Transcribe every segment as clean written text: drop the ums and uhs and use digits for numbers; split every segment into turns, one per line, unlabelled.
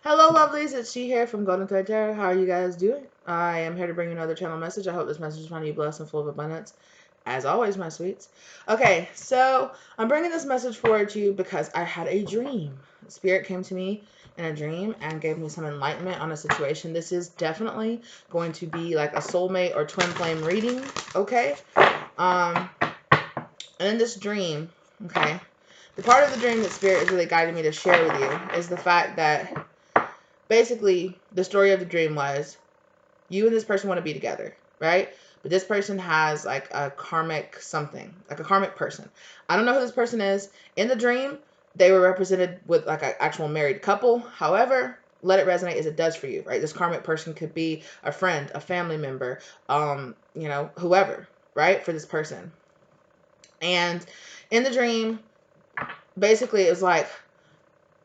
Hello, lovelies. It's She here from Golden Thread Tarot. How are you guys doing? I am here to bring you another channel message. I hope this message is finding you blessed and full of abundance. As always, my sweets. Okay, so I'm bringing this message forward to you because I had a dream. Spirit came to me in a dream and gave me some enlightenment on a situation. This is definitely going to be like a soulmate or twin flame reading, okay? And in this dream, okay, the part of the dream that Spirit is really guiding me to share with you is the fact that basically the story of the dream was you and this person want to be together, right? But this person has like a karmic something, like a karmic person. I don't know who this person is. In the dream, they were represented with like an actual married couple. However, let it resonate as it does for you, right? This karmic person could be a friend, a family member, whoever, right? For this person. And in the dream, basically it was like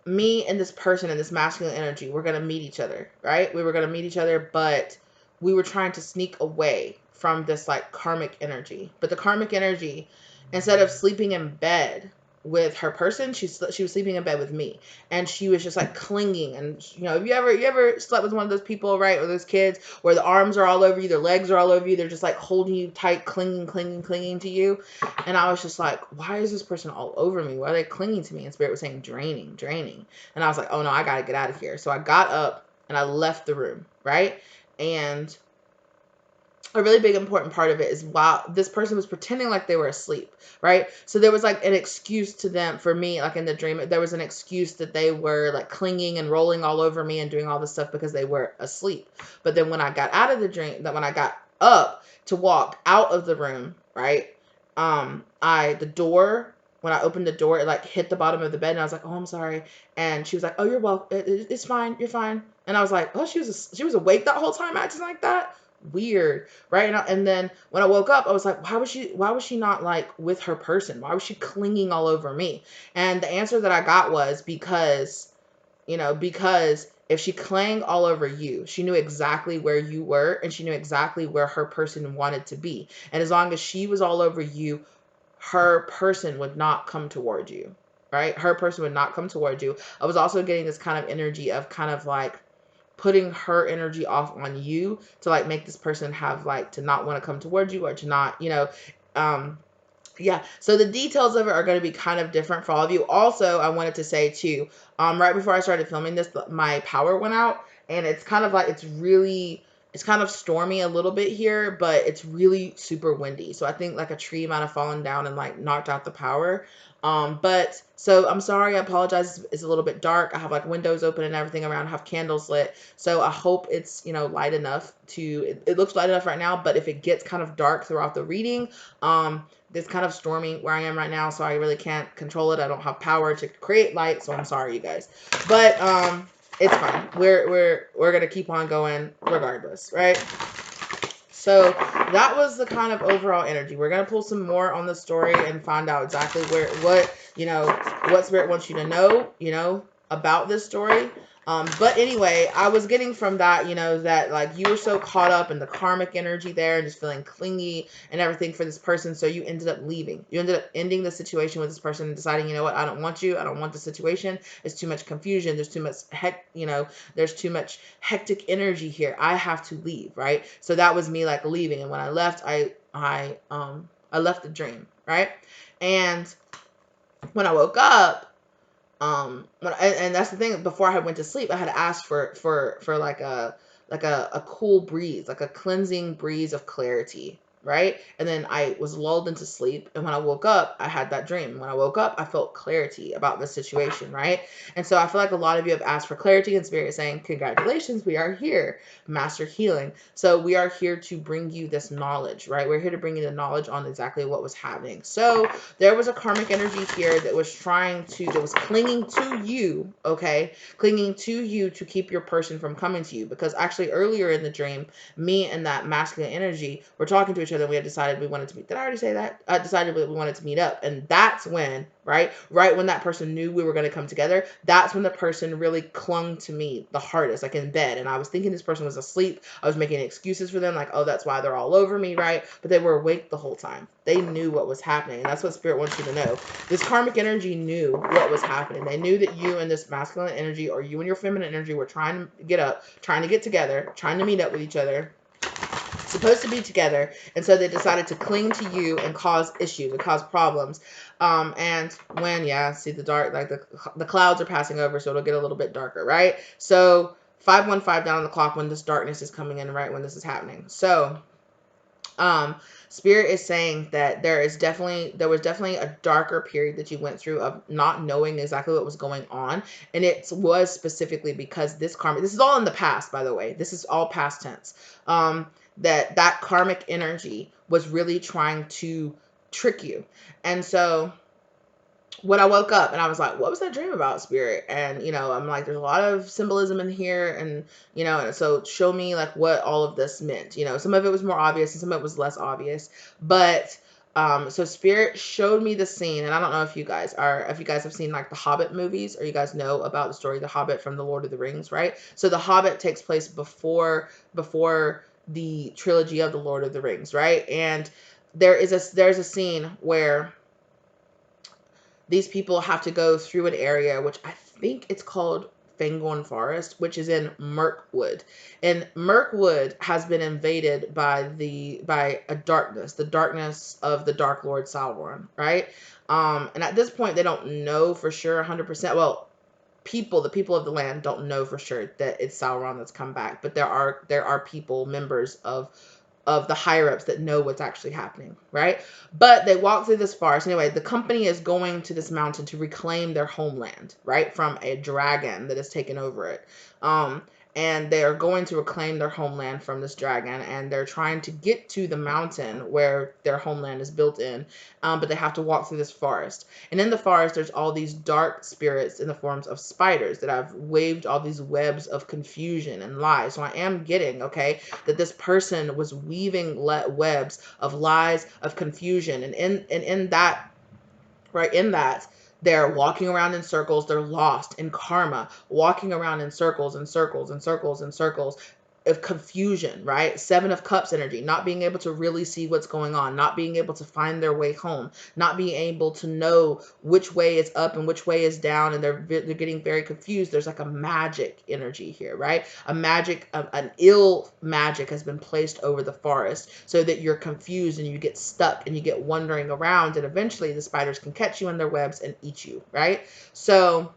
me and this person and this masculine energy, we're going to meet each other, right? We were going to meet each other, but we were trying to sneak away from this like karmic energy. But the karmic energy, instead of sleeping in bed with her person, she was sleeping in bed with me, and she was just like clinging. And if you ever slept with one of those people, right, or those kids where the arms are all over you, their legs are all over you, they're just like holding you tight, clinging to you. And I was just like, why is this person all over me? Why are they clinging to me? And Spirit was saying draining. And I was like, oh no, I gotta get out of here. So I got up and I left the room, right? And a really big important part of it is while this person was pretending like they were asleep, right? So there was like an excuse to them, for me, like in the dream, there was an excuse that they were like clinging and rolling all over me and doing all this stuff because they were asleep. But then when I got out of the dream, that when I got up to walk out of the room, right? The door, when I opened the door, it like hit the bottom of the bed, and I was like, oh, I'm sorry. And she was like, oh, you're welcome. It's fine. You're fine. And I was like, oh, she was awake that whole time acting like that. Weird, right? And then when I woke up, I was like, why was she not like with her person? Why was she clinging all over me? And the answer that I got was because if she clung all over you, she knew exactly where you were, and she knew exactly where her person wanted to be. And as long as she was all over you, her person would not come toward you, right? Her person would not come toward you. I was also getting this kind of energy of kind of like putting her energy off on you to like make this person have like to not want to come towards you, or to not, yeah. So the details of it are going to be kind of different for all of you. Also, I wanted to say too, right before I started filming this, my power went out, and it's kind of like, it's kind of stormy a little bit here, but it's really super windy. So I think like a tree might have fallen down and like knocked out the power. But so I'm sorry, I apologize. It's a little bit dark. I have like windows open and everything around, I have candles lit. So I hope it's, light enough it looks light enough right now, but if it gets kind of dark throughout the reading, it's kind of stormy where I am right now, so I really can't control it. I don't have power to create light, so I'm sorry, you guys. But it's fine. We're gonna keep on going regardless, right? So that was the kind of overall energy. We're gonna pull some more on the story and find out exactly what Spirit wants you to know about this story. But anyway, I was getting from that, that like you were so caught up in the karmic energy there and just feeling clingy and everything for this person. So you ended up leaving. You ended up ending the situation with this person and deciding, you know what, I don't want you. I don't want the situation. It's too much confusion. There's too much there's too much hectic energy here. I have to leave, right? So that was me like leaving. And when I left, I left the dream, right? And when I woke up, and that's the thing, before I went to sleep, I had asked for like a cool breeze, like a cleansing breeze of clarity, right? And then I was lulled into sleep, and when I woke up, I had that dream. When I woke up, I felt clarity about the situation, right? And so I feel like a lot of you have asked for clarity, and Spirit is saying, congratulations, we are here, master healing. So we are here to bring you this knowledge, right? We're here to bring you the knowledge on exactly what was happening. So there was a karmic energy here that was clinging to you, okay? Clinging to you to keep your person from coming to you. Because actually earlier in the dream, me and that masculine energy were talking to each each other. And we had decided we wanted to meet. Did I already say that? Decided we wanted to meet up. And that's when, right when that person knew we were going to come together, that's when the person really clung to me the hardest, like in bed. And I was thinking this person was asleep. I was making excuses for them, like, oh, that's why they're all over me, right? But they were awake the whole time. They knew what was happening. And that's what Spirit wants you to know. This karmic energy knew what was happening. They knew that you and this masculine energy, or you and your feminine energy, were trying to get up, trying to get together, trying to meet up with each other, supposed to be together. And so they decided to cling to you and cause issues and cause problems. And when, see the dark, like the clouds are passing over, so it'll get a little bit darker, right? So 5:15 down on the clock when this darkness is coming in, right when this is happening. So Spirit is saying that there was definitely a darker period that you went through of not knowing exactly what was going on. And it was specifically because this is all in the past, by the way. This is all past tense. That karmic energy was really trying to trick you. And so when I woke up and I was like, what was that dream about, Spirit? And, I'm like, there's a lot of symbolism in here. And, and so show me like what all of this meant. Some of it was more obvious and some of it was less obvious. But so Spirit showed me the scene. And I don't know if you guys have seen like the Hobbit movies, or you guys know about the story of the Hobbit from the Lord of the Rings, right? So the Hobbit takes place before the trilogy of the Lord of the Rings, right? And there's a scene where these people have to go through an area, which I think it's called Fangorn Forest, which is in Mirkwood. And Mirkwood has been invaded by a darkness, the darkness of the Dark Lord Sauron, right? And at this point, they don't know for sure 100%. Well, the people of the land don't know for sure that it's Sauron that's come back, but there are people, members of the higher ups, that know what's actually happening, right? But they walk through this forest. Anyway, the company is going to this mountain to reclaim their homeland, right, from a dragon that has taken over it. And they are going to reclaim their homeland from this dragon, and they're trying to get to the mountain where their homeland is built in, but they have to walk through this forest. And in the forest, there's all these dark spirits in the forms of spiders that have waved all these webs of confusion and lies. So I am getting, okay, that this person was weaving webs of lies, of confusion, and in that, right, in that, they're walking around in circles. They're lost in karma, walking around in circles and circles and circles and circles of confusion, right? 7 of Cups energy, not being able to really see what's going on, not being able to find their way home, not being able to know which way is up and which way is down, and they're getting very confused. There's like a magic energy here, right? A magic, an ill magic has been placed over the forest so that you're confused and you get stuck and you get wandering around, and eventually the spiders can catch you in their webs and eat you, right? So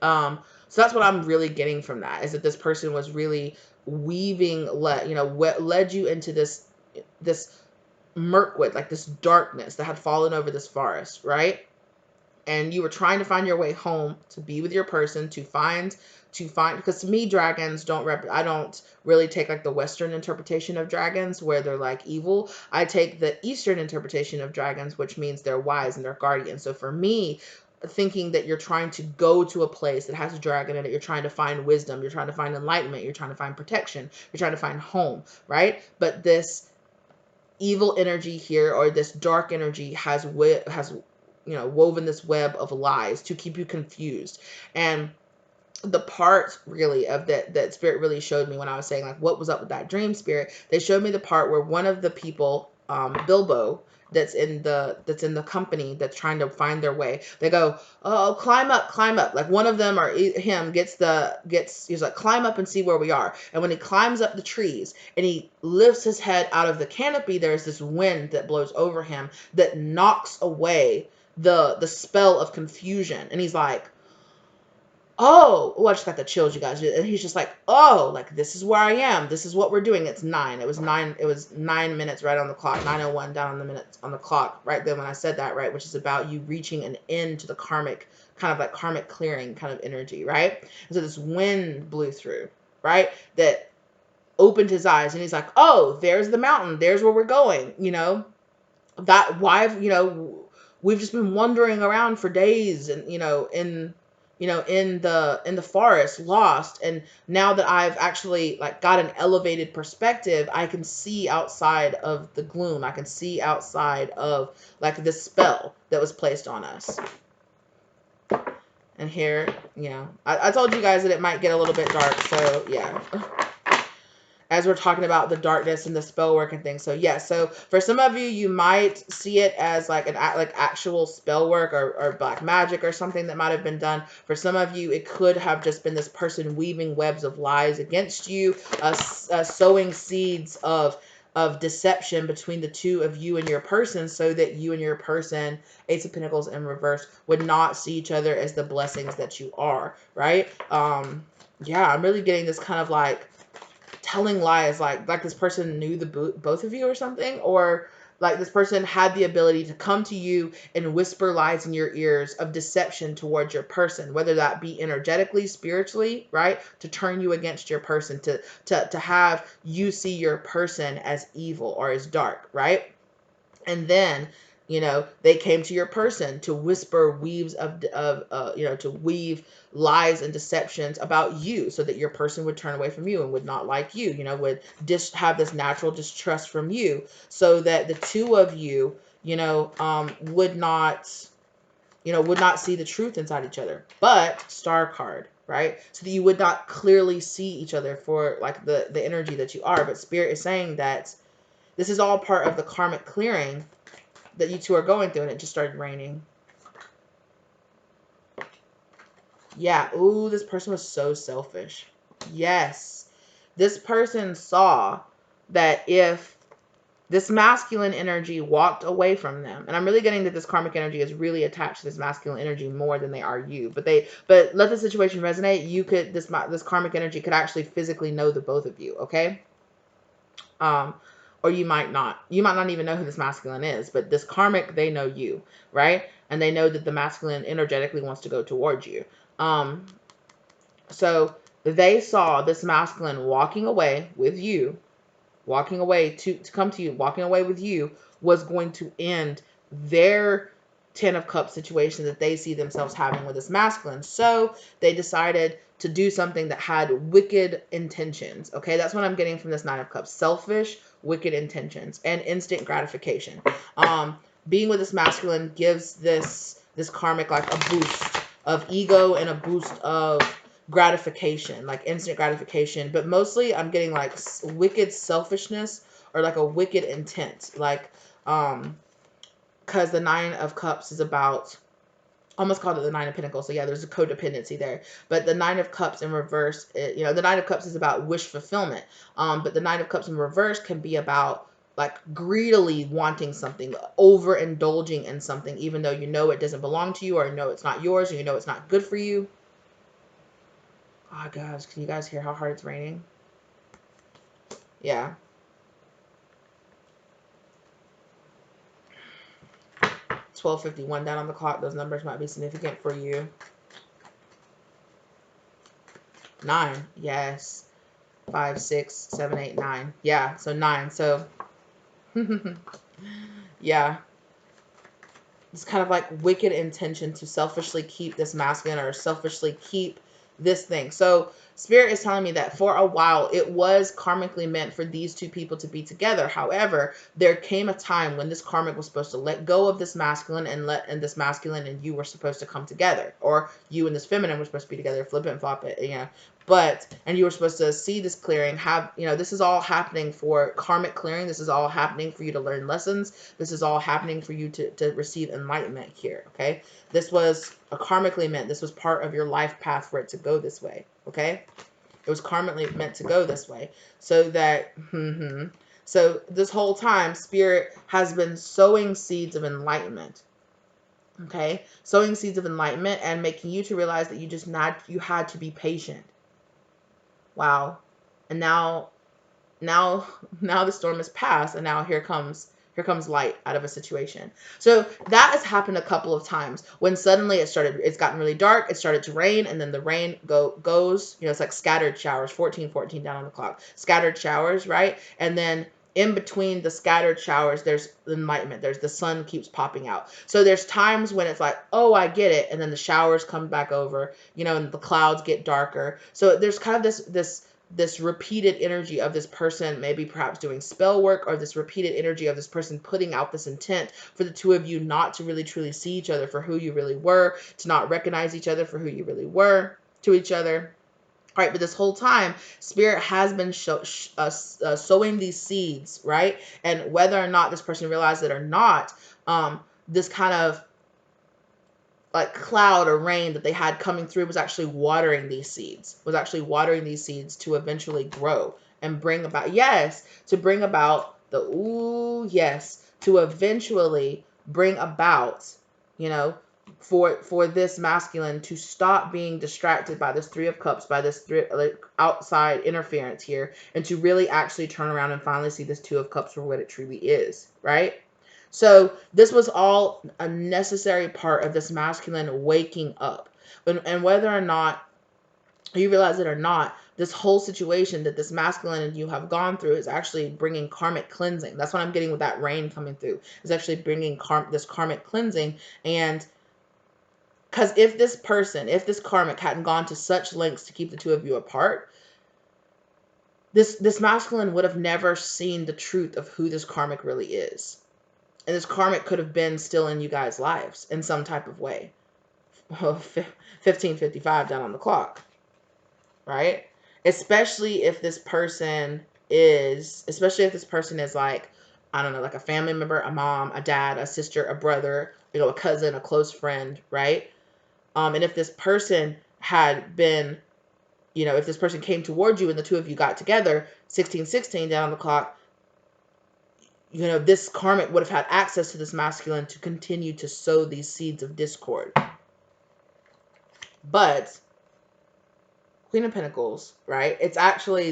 that's what I'm really getting from that, is that this person was really weaving, led you into this Mirkwood, like this darkness that had fallen over this forest, right? And you were trying to find your way home, to be with your person, to find, because to me, dragons I don't really take like the Western interpretation of dragons where they're like evil. I take the Eastern interpretation of dragons, which means they're wise and they're guardians. So for me, thinking that you're trying to go to a place that has a dragon in it, you're trying to find wisdom, you're trying to find enlightenment, you're trying to find protection, you're trying to find home, right? But this evil energy here, or this dark energy, has woven this web of lies to keep you confused. And the part really of that Spirit really showed me when I was saying like what was up with that dream, Spirit, they showed me the part where one of the people, Bilbo, that's in the company that's trying to find their way, they go, oh, climb up, like one of them, or him, he's like, climb up and see where we are. And when he climbs up the trees and he lifts his head out of the canopy, there's this wind that blows over him that knocks away the spell of confusion. And he's like, oh, I just got the chills, you guys. And he's just like, oh, like, this is where I am. This is what we're doing. It's 9. It was 9 minutes right on the clock. 9:01 down on the minutes on the clock right then when I said that, right? Which is about you reaching an end to the karmic, kind of like karmic clearing kind of energy, right? And so this wind blew through, right? That opened his eyes, and he's like, oh, there's the mountain. There's where we're going, That, why, we've just been wandering around for days, and, in you know, in the forest, lost. And now that I've actually like got an elevated perspective, I can see outside of the gloom. I can see outside of like this spell that was placed on us. And here, you know, I told you guys that it might get a little bit dark, so yeah. As we're talking about the darkness and the spell work and things. So yeah, so for some of you, you might see it as like an actual spell work or black magic or something that might have been done. For some of you, it could have just been this person weaving webs of lies against you, sowing seeds of deception between the two of you and your person, so that you and your person, Ace of Pentacles in reverse, would not see each other as the blessings that you are, right? Yeah, I'm really getting this kind of like telling lies, like this person knew the both of you or something, or like this person had the ability to come to you and whisper lies in your ears of deception towards your person, whether that be energetically, spiritually, right, to turn you against your person, to have you see your person as evil or as dark, right? And then, you know, they came to your person to whisper weaves you know, to weave lies and deceptions about you, so that your person would turn away from you and would not like you, you know, would have this natural distrust from you, so that the two of you, you know, would not, you know, would not see the truth inside each other. But star card, right? So that you would not clearly see each other for like the energy that you are. But Spirit is saying that this is all part of the karmic clearing that you two are going through. And it just started raining. Yeah. Ooh, this person was so selfish. Yes. This person saw that if this masculine energy walked away from them, and I'm really getting that this karmic energy is really attached to this masculine energy more than they are you, but let the situation resonate. You could, this karmic energy could actually physically know the both of you, okay? Or you might not even know who this masculine is, but this karmic, they know you, right? And they know that the masculine energetically wants to go towards you. So they saw this masculine walking away with you, walking away to come to you, walking away with you was going to end their 10 of Cups situation that they see themselves having with this masculine. So they decided to do something that had wicked intentions. Okay, that's what I'm getting from this 9 of Cups. Selfish, wicked intentions, and instant gratification. Being with this masculine gives this karmic like a boost of ego and a boost of gratification, like instant gratification. But mostly I'm getting like wicked selfishness or like a wicked intent, like because the 9 of Cups is about, almost called it the 9 of Pentacles. So yeah, there's a codependency there. But the 9 of Cups in reverse, you know, the 9 of Cups is about wish fulfillment. But the 9 of Cups in reverse can be about like greedily wanting something, overindulging in something, even though you know it doesn't belong to you, or know it's not yours, or you know it's not good for you. Oh gosh, can you guys hear how hard it's raining? Yeah. 12:51 down on the clock. Those numbers might be significant for you. 9. Yes. 5, 6, 7, 8, 9. Yeah. So 9. So yeah. It's kind of like wicked intention to selfishly keep this masculine, or selfishly keep this thing. So Spirit is telling me that for a while it was karmically meant for these two people to be together. However, there came a time when this karmic was supposed to let go of this masculine, and this masculine and you were supposed to come together, or you and this feminine were supposed to be together, flip it and flop it, you know. And you were supposed to see this clearing, have, you know, this is all happening for karmic clearing. This is all happening for you to learn lessons. This is all happening for you to receive enlightenment here, okay? This was a karmically meant. This was part of your life path for it to go this way, okay? It was karmically meant to go this way, so that, so this whole time, Spirit has been sowing seeds of enlightenment, okay? Sowing seeds of enlightenment and making you to realize that you had to be patient. Wow. And now the storm is past, and now here comes light out of a situation. So that has happened a couple of times, when suddenly it's gotten really dark, it started to rain, and then the rain goes, you know, it's like scattered showers, 14 down on the clock, scattered showers, right? And then in between the scattered showers, there's enlightenment. There's the sun keeps popping out. So there's times when it's like, oh, I get it. And then the showers come back over, you know, and the clouds get darker. So there's kind of this repeated energy of this person maybe perhaps doing spell work, or this repeated energy of this person putting out this intent for the two of you not to really truly see each other for who you really were, to not recognize each other for who you really were to each other. Right, but this whole time, Spirit has been sowing these seeds, right? And whether or not this person realized it or not, this kind of like cloud or rain that they had coming through was actually watering these seeds, to eventually grow and bring about, yes, to bring about the, ooh, yes, to eventually bring about, you know, for this masculine to stop being distracted by this Three of Cups, by this like outside interference here, and to really actually turn around and finally see this Two of Cups for what it truly is, right? So this was all a necessary part of this masculine waking up. And whether or not you realize it or not, this whole situation that this masculine and you have gone through is actually bringing karmic cleansing. That's what I'm getting with that rain coming through. It's actually bringing this karmic cleansing. And because if this karmic hadn't gone to such lengths to keep the two of you apart, this masculine would have never seen the truth of who this karmic really is. And this karmic could have been still in you guys' lives in some type of way. 15:55 down on the clock, right? Especially if this person is like, I don't know, like a family member, a mom, a dad, a sister, a brother, you know, a cousin, a close friend, right? And if this person had been, you know, if this person came towards you and the two of you got together, 16:16 down on the clock, you know, this karmic would have had access to this masculine to continue to sow these seeds of discord. But Queen of Pentacles, right? It's actually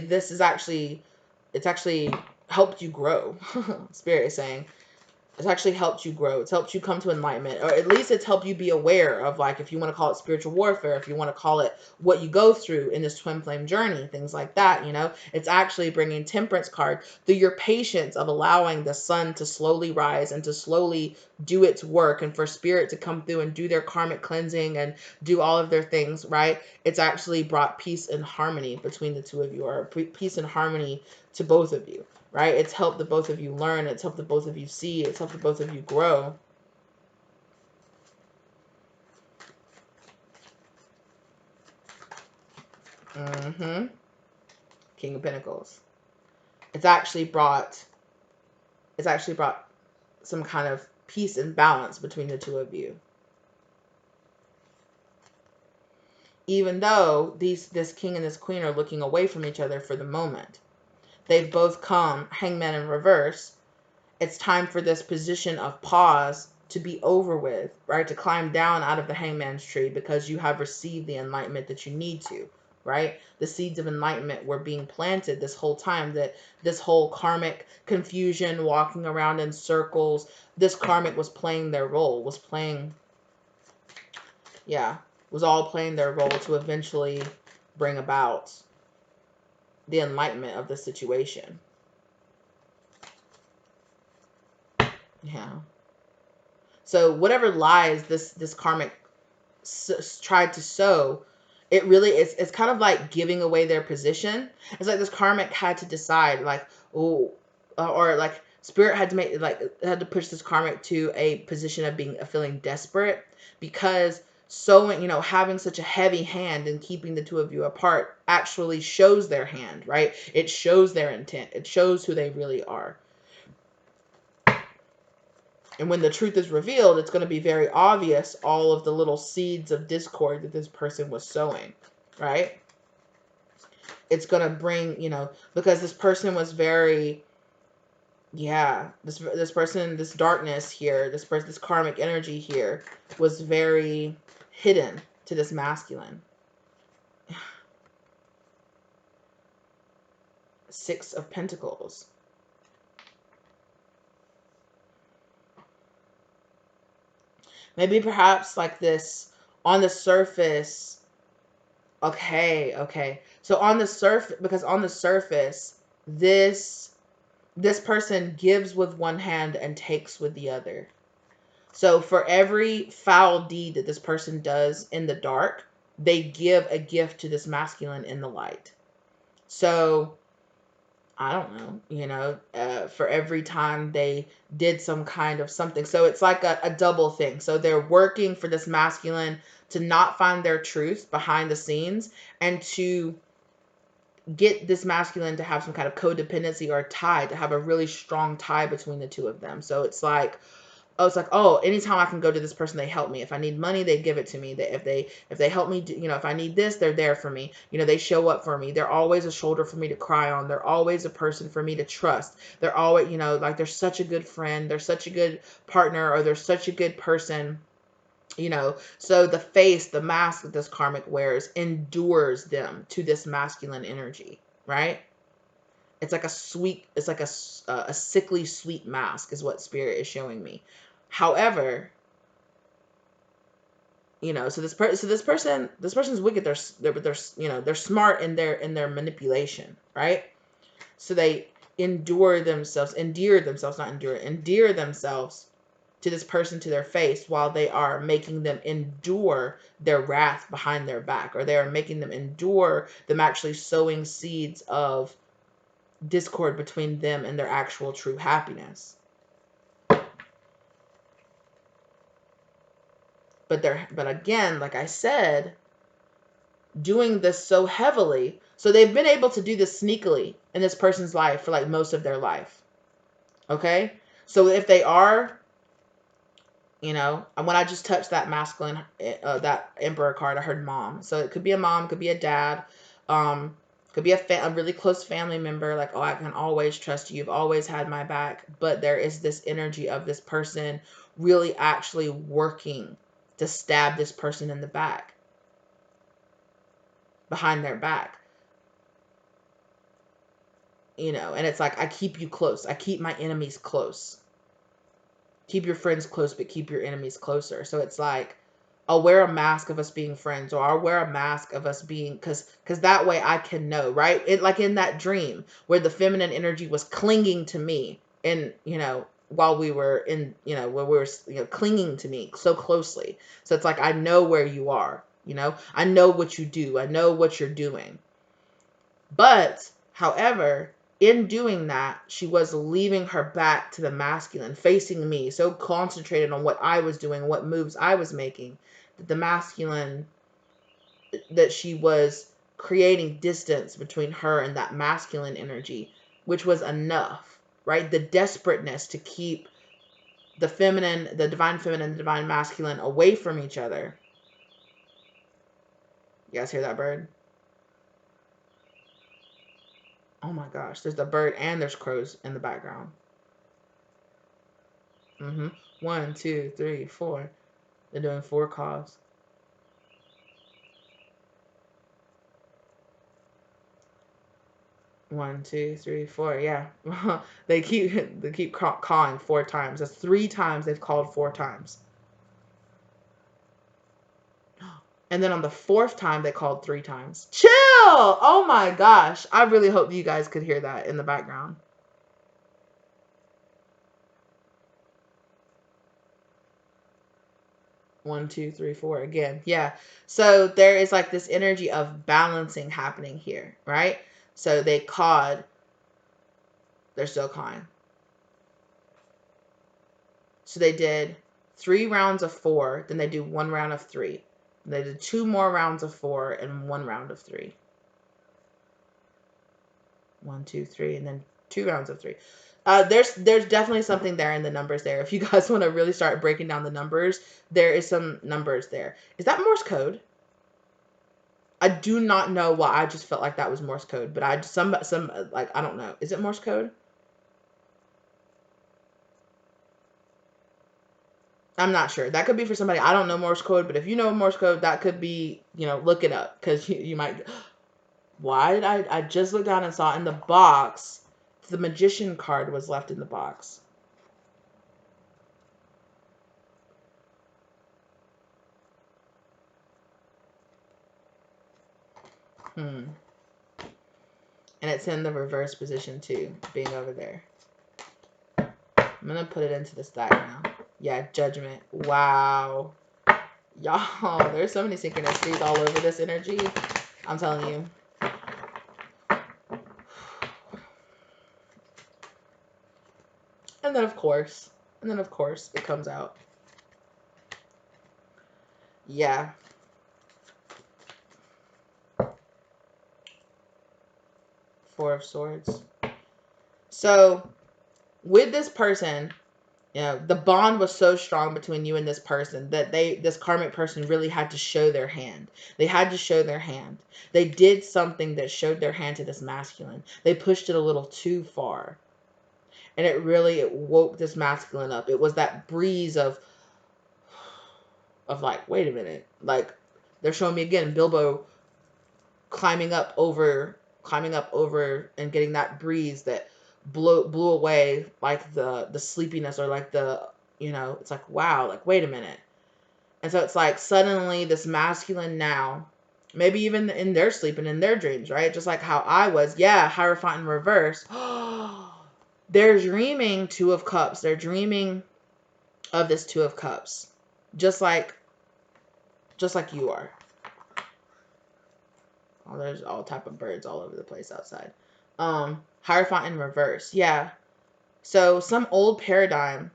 helped you grow. Spirit is saying it's actually helped you grow. It's helped you come to enlightenment, or at least it's helped you be aware of, like, if you want to call it spiritual warfare, if you want to call it what you go through in this twin flame journey, things like that, you know. It's actually bringing Temperance card through your patience of allowing the sun to slowly rise and to slowly do its work, and for Spirit to come through and do their karmic cleansing and do all of their things, right? It's actually brought peace and harmony between the two of you, or peace and harmony to both of you. Right? It's helped the both of you learn. It's helped the both of you see. It's helped the both of you grow. King of Pentacles. It's actually brought some kind of peace and balance between the two of you. Even though this king and this queen are looking away from each other for the moment. They've both come, Hangman in reverse. It's time for this position of pause to be over with, right? To climb down out of the hangman's tree because you have received the enlightenment that you need to, right? The seeds of enlightenment were being planted this whole time, that this whole karmic confusion, walking around in circles, this karmic was playing their role, was all playing their role to eventually bring about the enlightenment of the situation. Yeah. So whatever lies this karmic tried to sow, it really is. It's kind of like giving away their position. It's like this karmic had to decide, like, oh, or like Spirit had to make, like, had to push this karmic to a position of feeling desperate, because sowing, you know, having such a heavy hand in keeping the two of you apart actually shows their hand, right? It shows their intent. It shows who they really are. And when the truth is revealed, it's going to be very obvious all of the little seeds of discord that this person was sowing, right? It's going to bring, you know, because this person was very, this person, this darkness here, this karmic energy here was very hidden to this masculine. Six of Pentacles. Maybe perhaps like this on the surface. Okay. So on the surface, because on the surface, this this person gives with one hand and takes with the other. So for every foul deed that this person does in the dark, they give a gift to this masculine in the light. So I don't know, for every time they did some kind of something. So it's like a double thing. So they're working for this masculine to not find their truth behind the scenes and to get this masculine to have some kind of codependency or tie, to have a really strong tie between the two of them. So it's like, anytime I can go to this person, they help me. If I need money, they give it to me. If they help me, if I need this, they're there for me. They show up for me. They're always a shoulder for me to cry on. They're always a person for me to trust. They're always, like they're such a good friend. They're such a good partner, or they're such a good person. So the mask that this karmic wears endures them to this masculine energy, right? It's like a sickly sweet mask is what spirit is showing me. However, so this person's wicked. They're smart in their manipulation, right? So they endear themselves, to this person, to their face, while they are making them endure their wrath behind their back, or they are making them endure them actually sowing seeds of discord between them and their actual true happiness. But again, like I said, doing this so heavily, so they've been able to do this sneakily in this person's life for like most of their life. Okay? So if they are, when I just touched that masculine, that Emperor card, I heard mom. So it could be a mom, could be a dad, could be a really close family member. Like, oh, I can always trust you. You've always had my back. But there is this energy of this person really actually working to stab this person in the back, behind their back. And it's like, I keep you close. I keep my enemies close. Keep your friends close, but keep your enemies closer. So it's like, I'll wear a mask of us being friends, or I'll wear a mask of us being, because that way I can know, right? Like in that dream where the feminine energy was clinging to me, and while we were in, where we were, clinging to me so closely. So it's like, I know where you are, I know what you do, I know what you're doing. But however, in doing that, she was leaving her back to the masculine, facing me, so concentrated on what I was doing, what moves I was making, that the masculine, that she was creating distance between her and that masculine energy, which was enough, right? The desperateness to keep the feminine, the divine feminine, the divine masculine away from each other. You guys hear that bird? Oh my gosh, there's the bird and there's crows in the background. 1, 2, 3, 4. They're doing 4 calls. One, 2, 3, 4. Yeah, they keep calling 4 times. That's 3 times they've called 4 times. And then on the 4th time, they called 3 times. Chill! Oh my gosh. I really hope you guys could hear that in the background. One, 2, 3, 4 again. Yeah. So there is like this energy of balancing happening here, right? So they cawed. They're still cawing. So they did 3 rounds of 4. Then they do 1 round of 3. They did 2 more rounds of 4 and 1 round of 3. 1, 2, 3, and then 2 rounds of 3. There's definitely something there in the numbers there. If you guys want to really start breaking down the numbers, there is some numbers there. Is that Morse code? I do not know why I just felt like that was Morse code, but I don't know. Is it Morse code? I'm not sure. That could be for somebody. I don't know Morse code, but if you know Morse code, that could be, look it up, because you might. Why did I just looked down and saw in the box, the magician card was left in the box. And it's in the reverse position too, being over there. I'm going to put it into this deck now. Yeah, Judgment. Wow. Y'all, there's so many synchronicities all over this energy. I'm telling you. And then, of course, it comes out. Yeah. Four of Swords. So, with this person, you know, the bond was so strong between you and this person that this karmic person really had to show their hand. They had to show their hand. They did something that showed their hand to this masculine. They pushed it a little too far. And it woke this masculine up. It was that breeze of like, wait a minute. Like, they're showing me again, Bilbo climbing up over and getting that breeze that blew away like the sleepiness, or like the, you know, it's like, wow, like, wait a minute. And so it's like suddenly this masculine now, maybe even in their sleep and in their dreams, right? Just like how I was, yeah, Hierophant in reverse. They're dreaming Two of Cups. They're dreaming of this Two of Cups. Just like you are. Oh, there's all type of birds all over the place outside. Hierophant in reverse. Yeah. So some old paradigm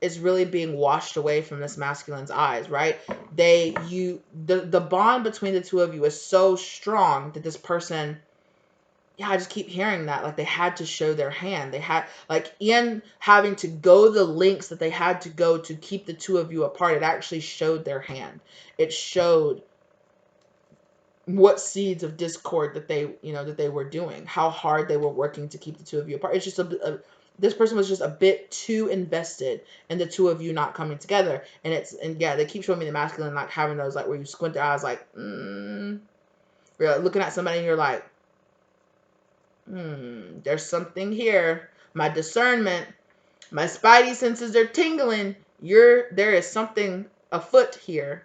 is really being washed away from this masculine's eyes, right? The bond between the two of you is so strong that this person, yeah, I just keep hearing that. Like, they had to show their hand. They had, like, in having to go the lengths that they had to go to keep the two of you apart, it actually showed their hand. It showed what seeds of discord that they were doing, how hard they were working to keep the two of you apart. It's just this person was just a bit too invested in the two of you not coming together. And yeah, they keep showing me the masculine, like, having those, like, where you squint their eyes, like, you're like looking at somebody and you're like, there's something here. My discernment, my spidey senses are tingling. There is something afoot here.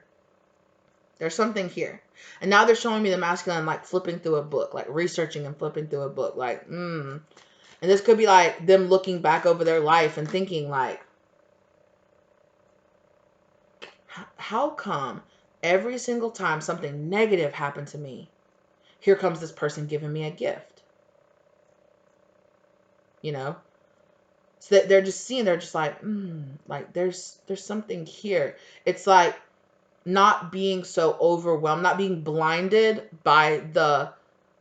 There's something here. And now they're showing me the masculine, like, flipping through a book, like researching and flipping through a book, like, And this could be like them looking back over their life and thinking, like, how come every single time something negative happened to me, here comes this person giving me a gift? You know? So that they're just seeing, they're just like, like, there's something here. It's like not being so overwhelmed, not being blinded by the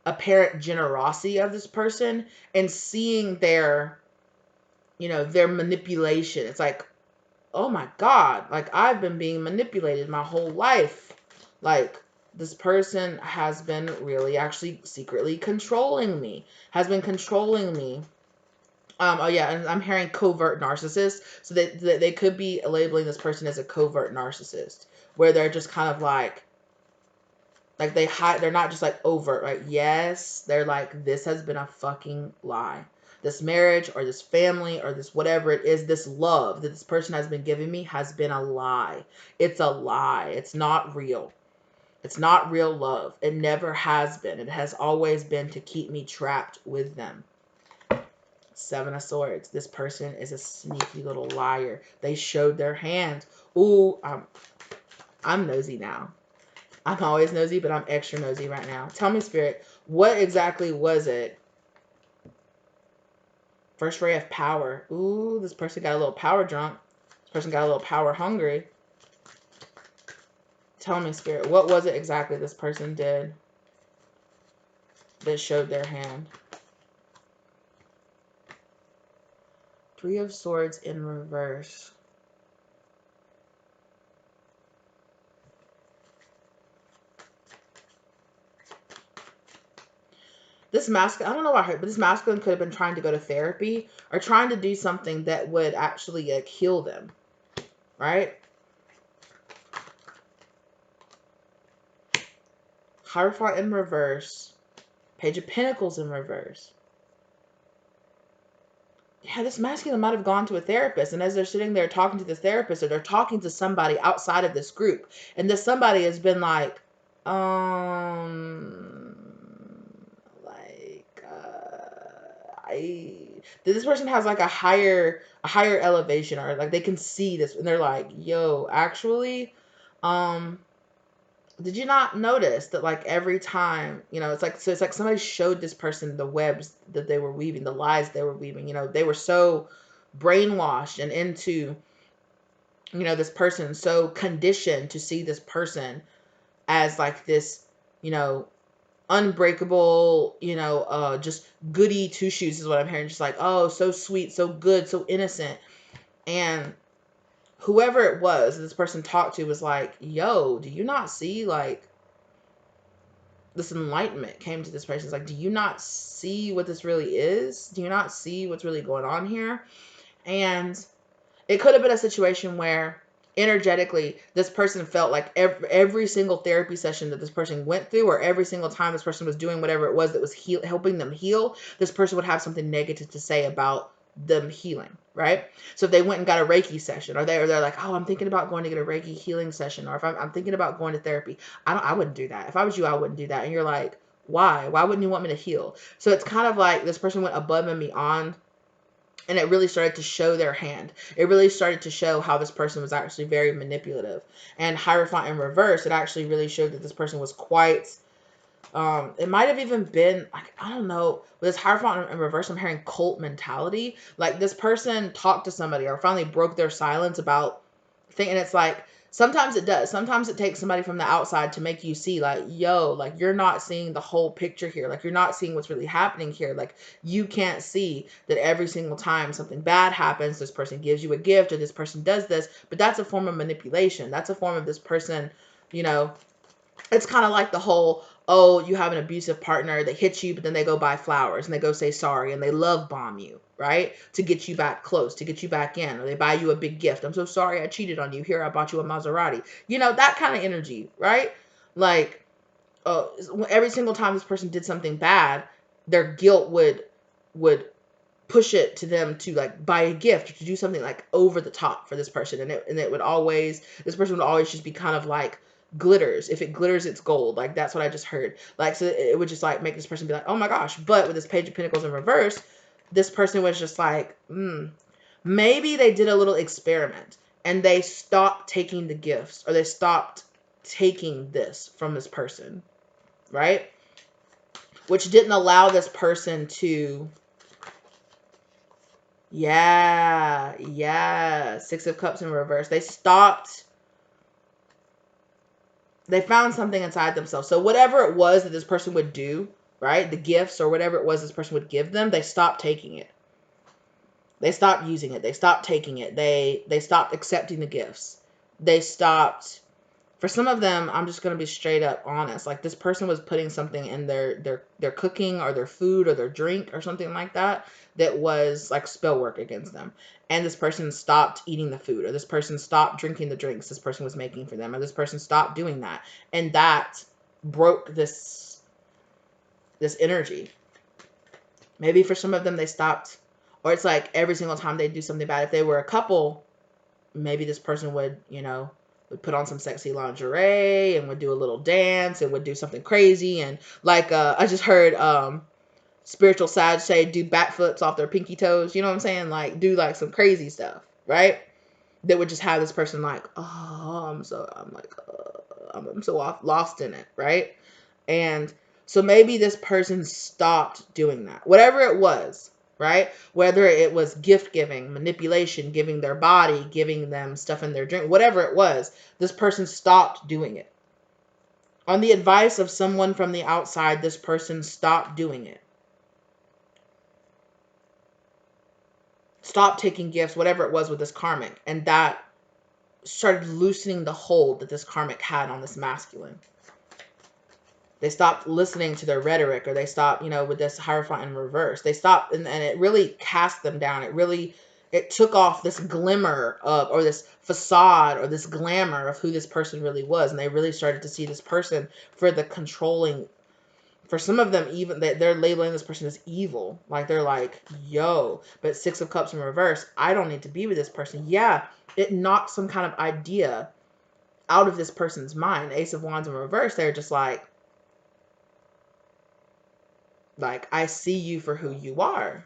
apparent generosity of this person and seeing their manipulation. It's like, oh my God, like, I've been being manipulated my whole life. Like, this person has been really actually secretly controlling me, has been controlling me. Oh yeah, and I'm hearing covert narcissist. So that they could be labeling this person as a covert narcissist, where they're just kind of like they hide. They're not just like overt, right? Yes, they're like, this has been a fucking lie. This marriage or this family or this whatever it is, this love that this person has been giving me has been a lie. It's a lie. It's not real. It's not real love. It never has been. It has always been to keep me trapped with them. Seven of Swords. This person is a sneaky little liar. They showed their hand. Ooh, I'm nosy now. I'm always nosy, but I'm extra nosy right now. Tell me, Spirit, what exactly was it? First ray of power. Ooh, this person got a little power drunk. This person got a little power hungry. Tell me, Spirit, what was it exactly this person did that showed their hand? Three of Swords in reverse. This masculine, I don't know why I heard, but this masculine could have been trying to go to therapy or trying to do something that would actually heal them, right? Hierophant in reverse. Page of Pentacles in reverse. Yeah, this masculine might have gone to a therapist, and as they're sitting there talking to this therapist, or they're talking to somebody outside of this group, and this somebody has been like, I this person has like a higher elevation, or like they can see this and they're like, yo, actually, did you not notice that like every time, it's like, so it's like somebody showed this person the webs that they were weaving, the lies they were weaving. They were so brainwashed and into, this person, so conditioned to see this person as like this, unbreakable, just goody two shoes is what I'm hearing. Just like, oh, so sweet, so good, so innocent. And whoever it was this person talked to was like, yo, do you not see like this enlightenment came to this person? It's like, do you not see what this really is? Do you not see what's really going on here? And it could have been a situation where energetically this person felt like every single therapy session that this person went through, or every single time this person was doing whatever it was that was helping them heal, this person would have something negative to say about them healing, right? So if they went and got a Reiki session, or they're like, oh, I'm thinking about going to get a Reiki healing session, or if I'm thinking about going to therapy, I wouldn't do that. If I was you, I wouldn't do that. And you're like, why wouldn't you want me to heal? So it's kind of like this person went above and beyond. And it really started to show their hand. It really started to show how this person was actually very manipulative. And Hierophant in reverse, it actually really showed that this person was quite, it might have even been, like, I don't know, with this Hierophant in reverse, I'm hearing cult mentality. Like this person talked to somebody or finally broke their silence about thing. And it's like, sometimes it does. Sometimes it takes somebody from the outside to make you see like, yo, like you're not seeing the whole picture here. Like you're not seeing what's really happening here. Like you can't see that every single time something bad happens, this person gives you a gift or this person does this, but that's a form of manipulation. That's a form of this person, it's kind of like the whole, oh, you have an abusive partner, they hit you, but then they go buy flowers and they go say sorry and they love bomb you, right? To get you back close, to get you back in, or they buy you a big gift. I'm so sorry I cheated on you. Here, I bought you a Maserati. That kind of energy, right? Like, every single time this person did something bad, their guilt would push it to them to like buy a gift or to do something like over the top for this person. And it would always, this person would always just be kind of like glitters. If it glitters, it's gold. Like that's what I just heard. Like, so it would just like make this person be like, oh my gosh. But with this Page of Pentacles in reverse, this person was just like, maybe they did a little experiment and they stopped taking the gifts, or they stopped taking this from this person, right? Which didn't allow this person to, yeah. Six of Cups in reverse. They stopped. They found something inside themselves. So whatever it was that this person would do, right? The gifts or whatever it was this person would give them, they stopped taking it. They stopped using it. They stopped taking it. They stopped accepting the gifts. They stopped. For some of them, I'm just going to be straight up honest. Like this person was putting something in their cooking or their food or their drink or something like that was like spell work against them. And this person stopped eating the food, or this person stopped drinking the drinks this person was making for them, or this person stopped doing that. And that broke this energy. Maybe for some of them they stopped, or it's like every single time they do something bad, if they were a couple, maybe this person would, would put on some sexy lingerie and would do a little dance and would do something crazy. And like, I just heard, spiritual side say do backflips off their pinky toes. You know what I'm saying? Like do like some crazy stuff, right? That would just have this person like, oh, I'm so lost in it, right? And so maybe this person stopped doing that, whatever it was, right? Whether it was gift giving, manipulation, giving their body, giving them stuff in their drink, whatever it was, this person stopped doing it. On the advice of someone from the outside, this person stopped doing it. Stopped taking gifts, whatever it was with this karmic. And that started loosening the hold that this karmic had on this masculine. They stopped listening to their rhetoric, or they stopped, with this Hierophant in reverse. They stopped, and it really cast them down. It took off this glimmer of, or this facade, or this glamour of who this person really was. And they really started to see this person for the controlling. For some of them, even they're labeling this person as evil. Like they're like, yo, but Six of Cups in reverse, I don't need to be with this person. Yeah, it knocked some kind of idea out of this person's mind. Ace of Wands in reverse, they're just like, I see you for who you are.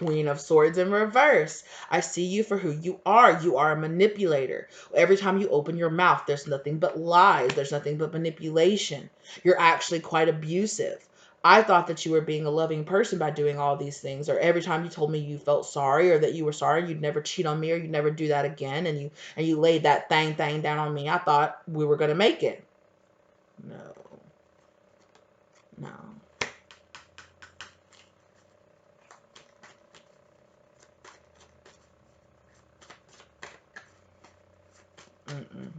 Queen of Swords in reverse. I see you for who you are. You are a manipulator. Every time you open your mouth, there's nothing but lies. There's nothing but manipulation. You're actually quite abusive. I thought that you were being a loving person by doing all these things, or every time you told me you felt sorry or that you were sorry, you'd never cheat on me or you'd never do that again, and you laid that thing down on me. I thought we were going to make it. No. No. Mm-mm.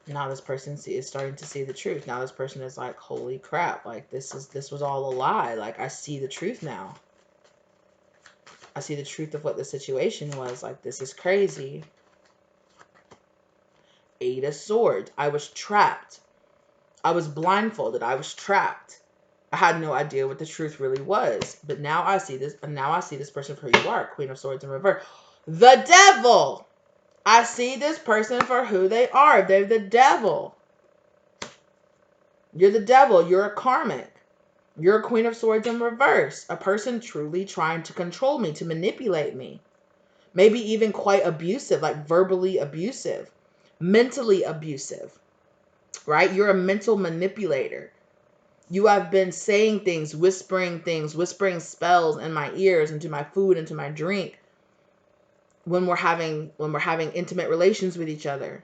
Now this person is starting to see the truth. Now this person is like, holy crap, like this was all a lie. Like, I see the truth now. I see the truth of what the situation was. Like, this is crazy. 8 of Swords. I was trapped. I was blindfolded. I was trapped. I had no idea what the truth really was. But now I see this, and now I see this person for who you are. Queen of Swords in reverse. The devil! I see this person for who they are. They're the devil. You're the devil. You're a karmic. You're a Queen of Swords in reverse. A person truly trying to control me, to manipulate me. Maybe even quite abusive, like verbally abusive, mentally abusive, right? You're a mental manipulator. You have been saying things, whispering spells in my ears, into my food, into my drink, when we're having intimate relations with each other.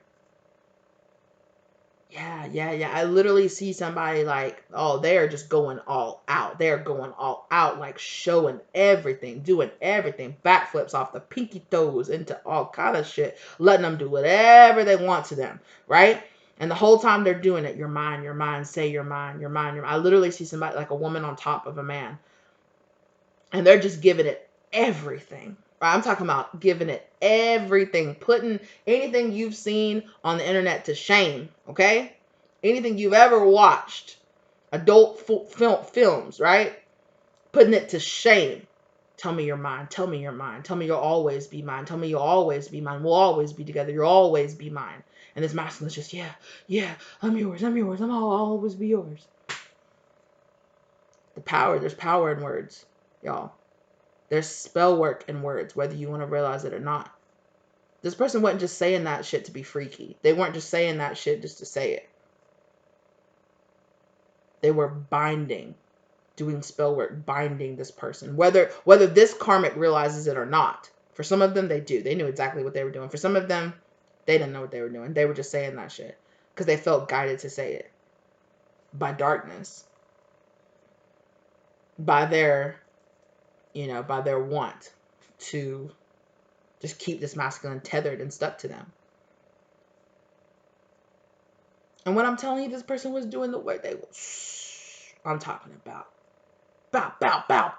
Yeah. I literally see somebody like, oh, they're just going all out. They're going all out, like showing everything, doing everything, backflips off the pinky toes into all kind of shit, letting them do whatever they want to them, right? And the whole time they're doing it, you're mine, say you're mine, you're mine. I literally see somebody like a woman on top of a man, and they're just giving it everything. I'm talking about giving it everything, putting anything you've seen on the internet to shame, okay? Anything you've ever watched, adult films, right? Putting it to shame. Tell me you're mine. Tell me you're mine. Tell me you'll always be mine. Tell me you'll always be mine. We'll always be together. You'll always be mine. And this masculine is just, yeah, I'm yours. I'll always be yours. There's power in words, y'all. There's spell work in words, whether you want to realize it or not. This person wasn't just saying that shit to be freaky. They weren't just saying that shit just to say it. They were binding, doing spell work, binding this person. Whether this karmic realizes it or not. For some of them, they do. They knew exactly what they were doing. For some of them, they didn't know what they were doing. They were just saying that shit because they felt guided to say it by darkness, by their want to just keep this masculine tethered and stuck to them. And what I'm telling you, this person was doing the work. I'm talking about bow.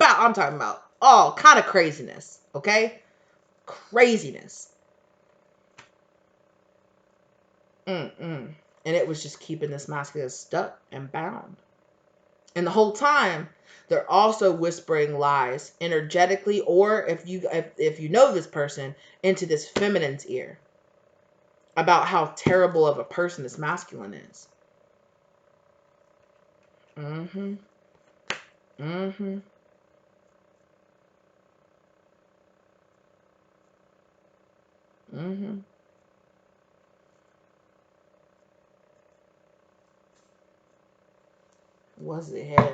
I'm talking about all kind of craziness, okay? Craziness. And it was just keeping this masculine stuck and bound. And the whole time, they're also whispering lies energetically, or if you know this person, into this feminine's ear about how terrible of a person this masculine is. Was it head?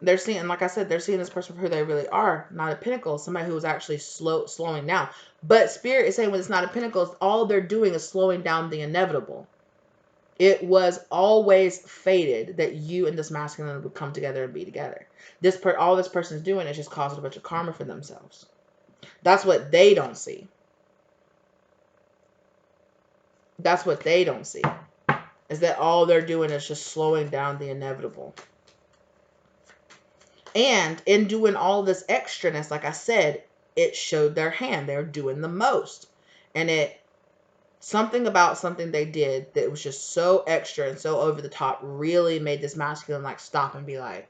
They're seeing, like I said, they're seeing this person for who they really are, not a pinnacle, somebody who's actually slowing down. But Spirit is saying when it's not a pinnacle, all they're doing is slowing down the inevitable. It was always fated that you and this masculine would come together and be together. All this person is doing is just causing a bunch of karma for themselves. That's what they don't see. That's what they don't see. Is that all they're doing is just slowing down the inevitable. And in doing all this extraness, like I said, it showed their hand. They're doing the most. And something about something they did that was just so extra and so over the top really made this masculine like stop and be like,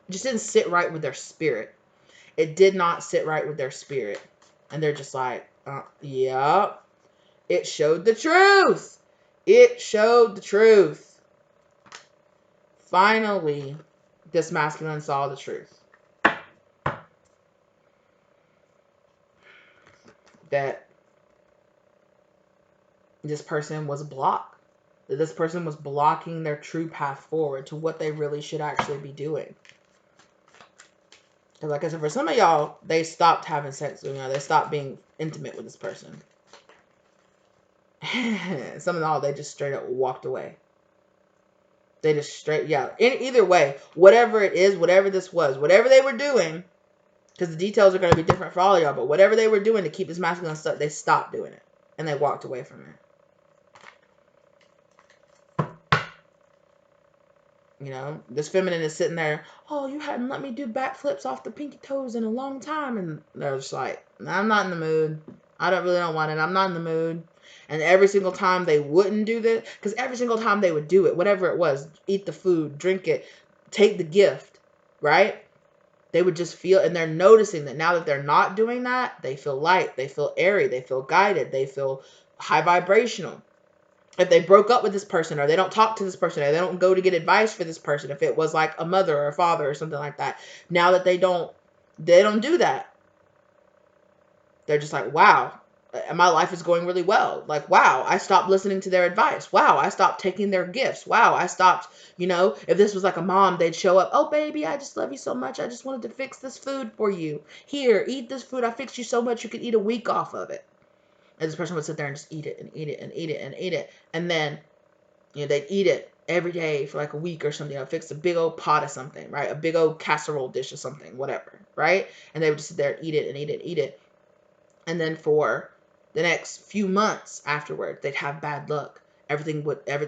it just didn't sit right with their spirit. It did not sit right with their spirit. And they're just like, yeah, it showed the truth. It showed the truth. finally, this masculine saw the truth. That this person was blocked. That this person was blocking their true path forward to what they really should actually be doing. Because like I said, for some of y'all, they stopped having sex. You know, they stopped being intimate with this person. Some of y'all, they just straight up walked away. They just straight, yeah. Either way, whatever it is, whatever this was, whatever they were doing, because the details are going to be different for all of y'all, but whatever they were doing to keep this masculine stuff, they stopped doing it. And they walked away from it. You know, this feminine is sitting there, oh, you hadn't let me do backflips off the pinky toes in a long time. And they're just like, I'm not in the mood. I don't want it. I'm not in the mood. And every single time they wouldn't do this, because every single time they would do it, whatever it was, eat the food, drink it, take the gift, right? They would just feel, and they're noticing that now that they're not doing that, they feel light, they feel airy, they feel guided, they feel high vibrational. If they broke up with this person, or they don't talk to this person, or they don't go to get advice for this person, if it was like a mother or a father or something like that, now that they don't do that, they're just like, wow, my life is going really well. Like, wow, I stopped listening to their advice. Wow, I stopped taking their gifts. Wow, I stopped, you know, if this was like a mom, they'd show up, oh baby, I just love you so much, I just wanted to fix this food for you. Here, eat this food, I fixed you so much you could eat a week off of it. And this person would sit there and just eat it and eat it and eat it and eat it. And then, you know, they'd eat it every day for like a week or something. I'd fix a big old pot of something, right? A big old casserole dish or something, whatever, right? And they would just sit there and eat it and eat it and eat it. And then for the next few months afterward, they'd have bad luck.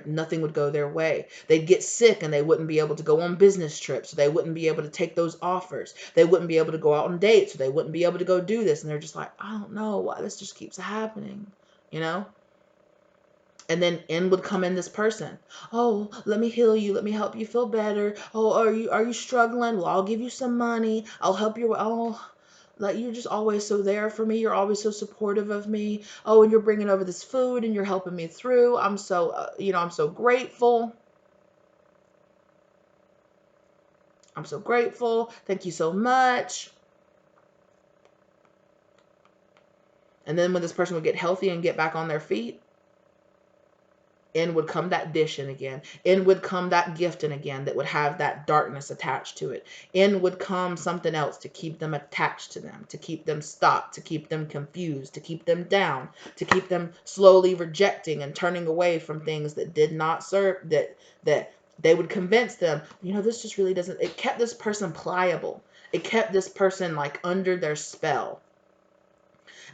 Nothing would go their way. They'd get sick and they wouldn't be able to go on business trips. So they wouldn't be able to take those offers. They wouldn't be able to go out on dates. So they wouldn't be able to go do this. And they're just like, I don't know why this just keeps happening, you know? And then in would come in this person. Oh, let me heal you. Let me help you feel better. Oh, are you struggling? Well, I'll give you some money. I'll help you. Oh, like, you're just always so there for me. You're always so supportive of me. Oh, and you're bringing over this food and you're helping me through. I'm so, I'm so grateful. I'm so grateful. Thank you so much. And then when this person would get healthy and get back on their feet, in would come that dish in again. In would come that gift in again that would have that darkness attached to it. In would come something else to keep them attached to them, to keep them stopped, to keep them confused, to keep them down, to keep them slowly rejecting and turning away from things that did not serve, that they would convince them, this just really doesn't. It kept this person pliable. It kept this person like under their spell.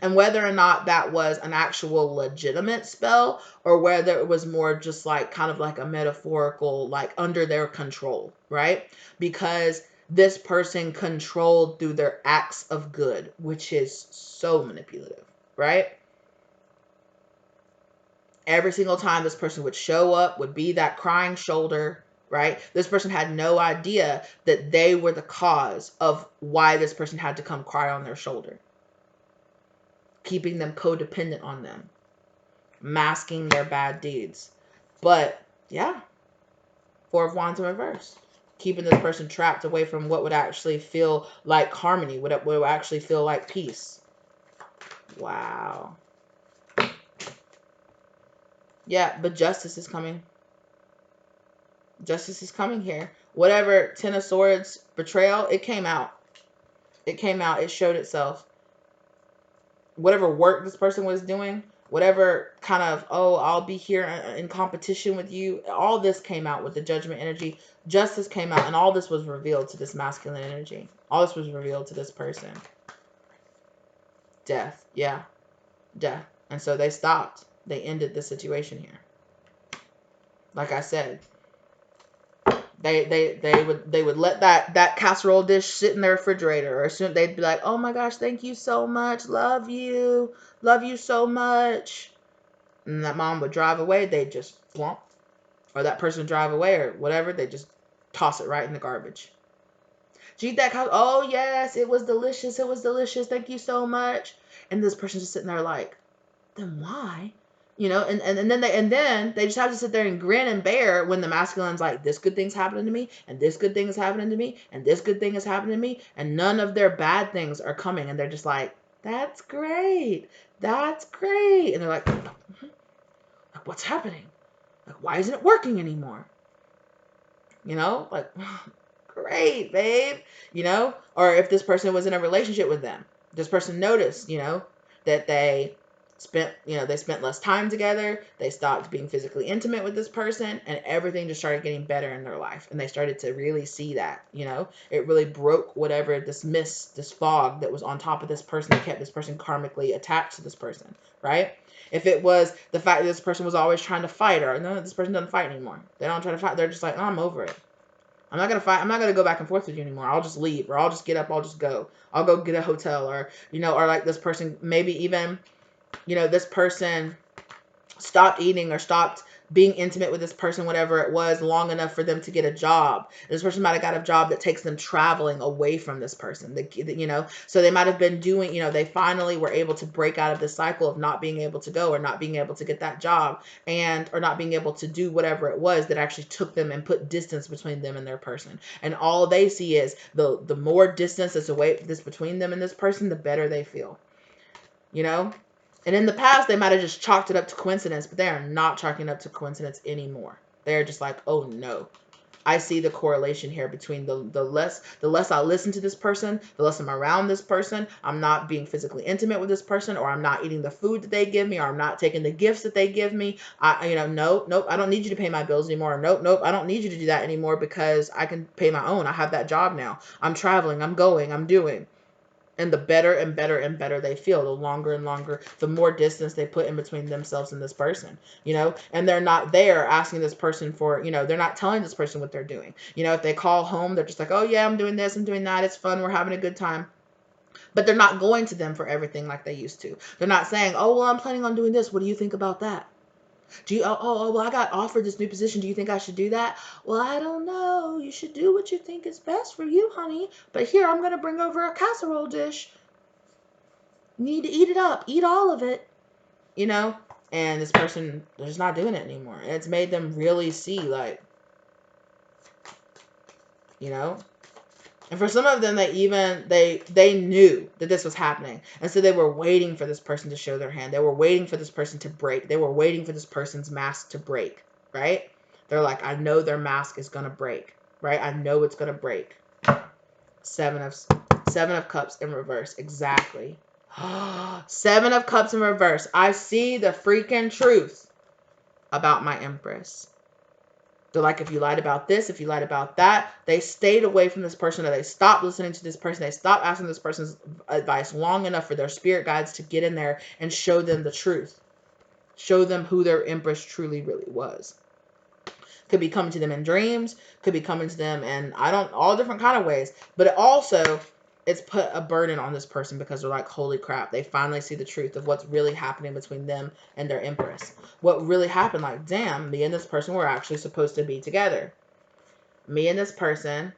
And whether or not that was an actual legitimate spell, or whether it was more just like kind of like a metaphorical, like under their control, right? Because this person controlled through their acts of good, which is so manipulative, right? Every single time this person would show up, would be that crying shoulder, right? This person had no idea that they were the cause of why this person had to come cry on their shoulder. Keeping them codependent on them, masking their bad deeds. But yeah, Four of Wands in reverse, keeping this person trapped away from what would actually feel like harmony, what would actually feel like peace. Wow. Yeah, but justice is coming. Justice is coming here. Whatever Ten of Swords betrayal, it came out. It came out. It showed itself. Whatever work this person was doing, whatever kind of, oh, I'll be here in competition with you, all this came out with the Judgment energy. Justice came out, and all this was revealed to this masculine energy. All this was revealed to this person. Death. Yeah. Death. And so they stopped. They ended the situation here. Like I said, they would let that casserole dish sit in their refrigerator, or soon they'd be like, oh my gosh, thank you so much, love you so much, and that mom would drive away, they'd just plump, or that person would drive away or whatever, they just toss it right in the garbage. Did you eat that casserole? Oh yes, it was delicious, thank you so much. And this person's just sitting there like, then why? You know, and then they just have to sit there and grin and bear when the masculine's like, this good thing's happening to me, and this good thing is happening to me, and this good thing is happening to me, and none of their bad things are coming, and they're just like, that's great, that's great, and they're like, what's happening? Like, why isn't it working anymore? You know, like, great, babe. You know, or if this person was in a relationship with them, this person noticed, you know, that they spent less time together, they stopped being physically intimate with this person, and everything just started getting better in their life, and they started to really see that, you know, it really broke whatever this mist, this fog that was on top of this person that kept this person karmically attached to this person, right? If it was the fact that this person was always trying to fight, or no, this person doesn't fight anymore, they don't try to fight, they're just like, oh, I'm over it, I'm not gonna fight. I'm not gonna go back and forth with you anymore. I'll just leave, or I'll just get up. I'll just go. I'll go get a hotel, or, you know, or like this person, maybe even, you know, this person stopped eating or stopped being intimate with this person, whatever it was, long enough for them to get a job. This person might have got a job that takes them traveling away from this person, you know, so they might have been doing, you know, they finally were able to break out of the cycle of not being able to go, or not being able to get that job, or not being able to do whatever it was that actually took them and put distance between them and their person. And all they see is the more distance that's between them and this person, the better they feel, you know. And in the past, they might have just chalked it up to coincidence, but they are not chalking it up to coincidence anymore. They're just like, oh no, I see the correlation here between the less I listen to this person, the less I'm around this person, I'm not being physically intimate with this person, or I'm not eating the food that they give me, or I'm not taking the gifts that they give me. You know, nope, I don't need you to pay my bills anymore. Nope, I don't need you to do that anymore, because I can pay my own. I have that job now. I'm traveling, I'm going, I'm doing. And the better and better and better they feel, the longer and longer, the more distance they put in between themselves and this person, you know, and they're not there asking this person for, you know, they're not telling this person what they're doing. You know, if they call home, they're just like, oh yeah, I'm doing this, I'm doing that, it's fun, we're having a good time. But they're not going to them for everything like they used to. They're not saying, oh, well, I'm planning on doing this. What do you think about that? Do you, well, I got offered this new position. Do you think I should do that? Well, I don't know. You should do what you think is best for you, honey. But here, I'm going to bring over a casserole dish. You need to eat it up. Eat all of it. You know? And this person, they're just not doing it anymore. And it's made them really see, like, you know? And for some of them, they knew that this was happening. And so they were waiting for this person to show their hand. They were waiting for this person to break. They were waiting for this person's mask to break, right? They're like, I know their mask is going to break, right? I know it's going to break. Seven of Cups in reverse. Exactly. Seven of Cups in reverse. I see the freaking truth about my Empress. They're like, if you lied about this, if you lied about that, they stayed away from this person, or they stopped listening to this person. They stopped asking this person's advice long enough for their spirit guides to get in there and show them the truth. Show them who their Empress truly, really was. Could be coming to them in dreams, could be coming to them in, all different kind of ways. But it also, it's put a burden on this person, because they're like, holy crap, they finally see the truth of what's really happening between them and their Empress. What really happened, like, damn, me and this person were actually supposed to be together. Me and this person,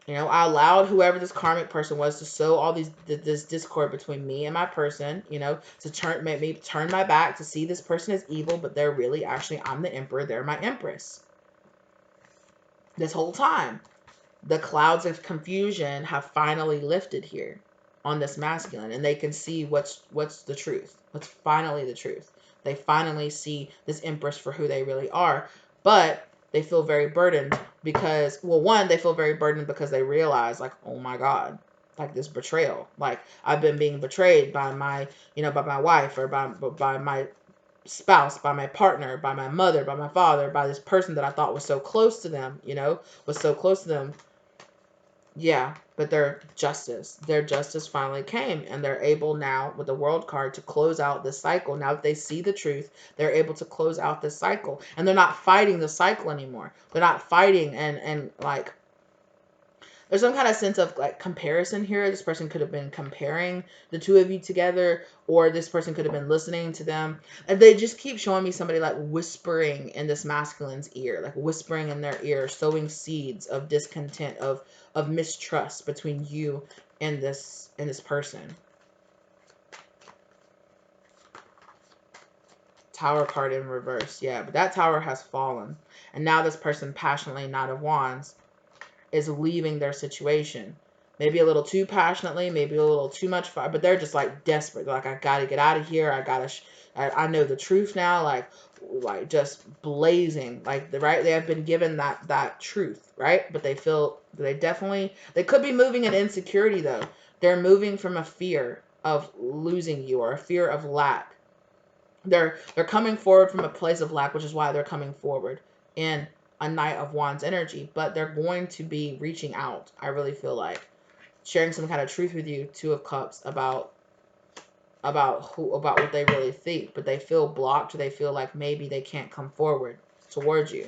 you know, I allowed whoever this karmic person was to sow all this discord between me and my person, you know, to make me turn my back, to see this person as evil, but they're really, actually, I'm the emperor, they're my empress. This whole time, the clouds of confusion have finally lifted here on this masculine, and they can see what's the truth. What's finally the truth. They finally see this empress for who they really are, but they feel very burdened because, well, one, they feel very burdened because they realize, like, oh my God, like, this betrayal. Like, I've been being betrayed by my, you know, by my wife, or by my spouse, by my partner, by my mother, by my father, by this person that I thought was so close to them, you know, was so close to them. Yeah, but their justice finally came, and they're able now, with the World card, to close out this cycle. Now that they see the truth, they're able to close out this cycle, and they're not fighting the cycle anymore. They're not fighting, and like, there's some kind of sense of, like, comparison here. This person could have been comparing the two of you together, or this person could have been listening to them. And they just keep showing me somebody, like, whispering in this masculine's ear, like whispering in their ear, sowing seeds of discontent, of mistrust between you and this person. Tower card in reverse. Yeah, but that tower has fallen. And now this person, passionately, Knight of Wands, is leaving their situation. Maybe a little too passionately, maybe a little too much fire, but they're just like desperate. They're like, I gotta get out of here. I know the truth now. Like just blazing. Like right, they have been given that truth, right? But they feel they could be moving in insecurity though. They're moving from a fear of losing you or a fear of lack. They're coming forward from a place of lack, which is why they're coming forward in a Knight of Wands energy. But they're going to be reaching out. I really feel like sharing some kind of truth with you, Two of Cups, about what they really think. But they feel blocked. They feel like maybe they can't come forward towards you.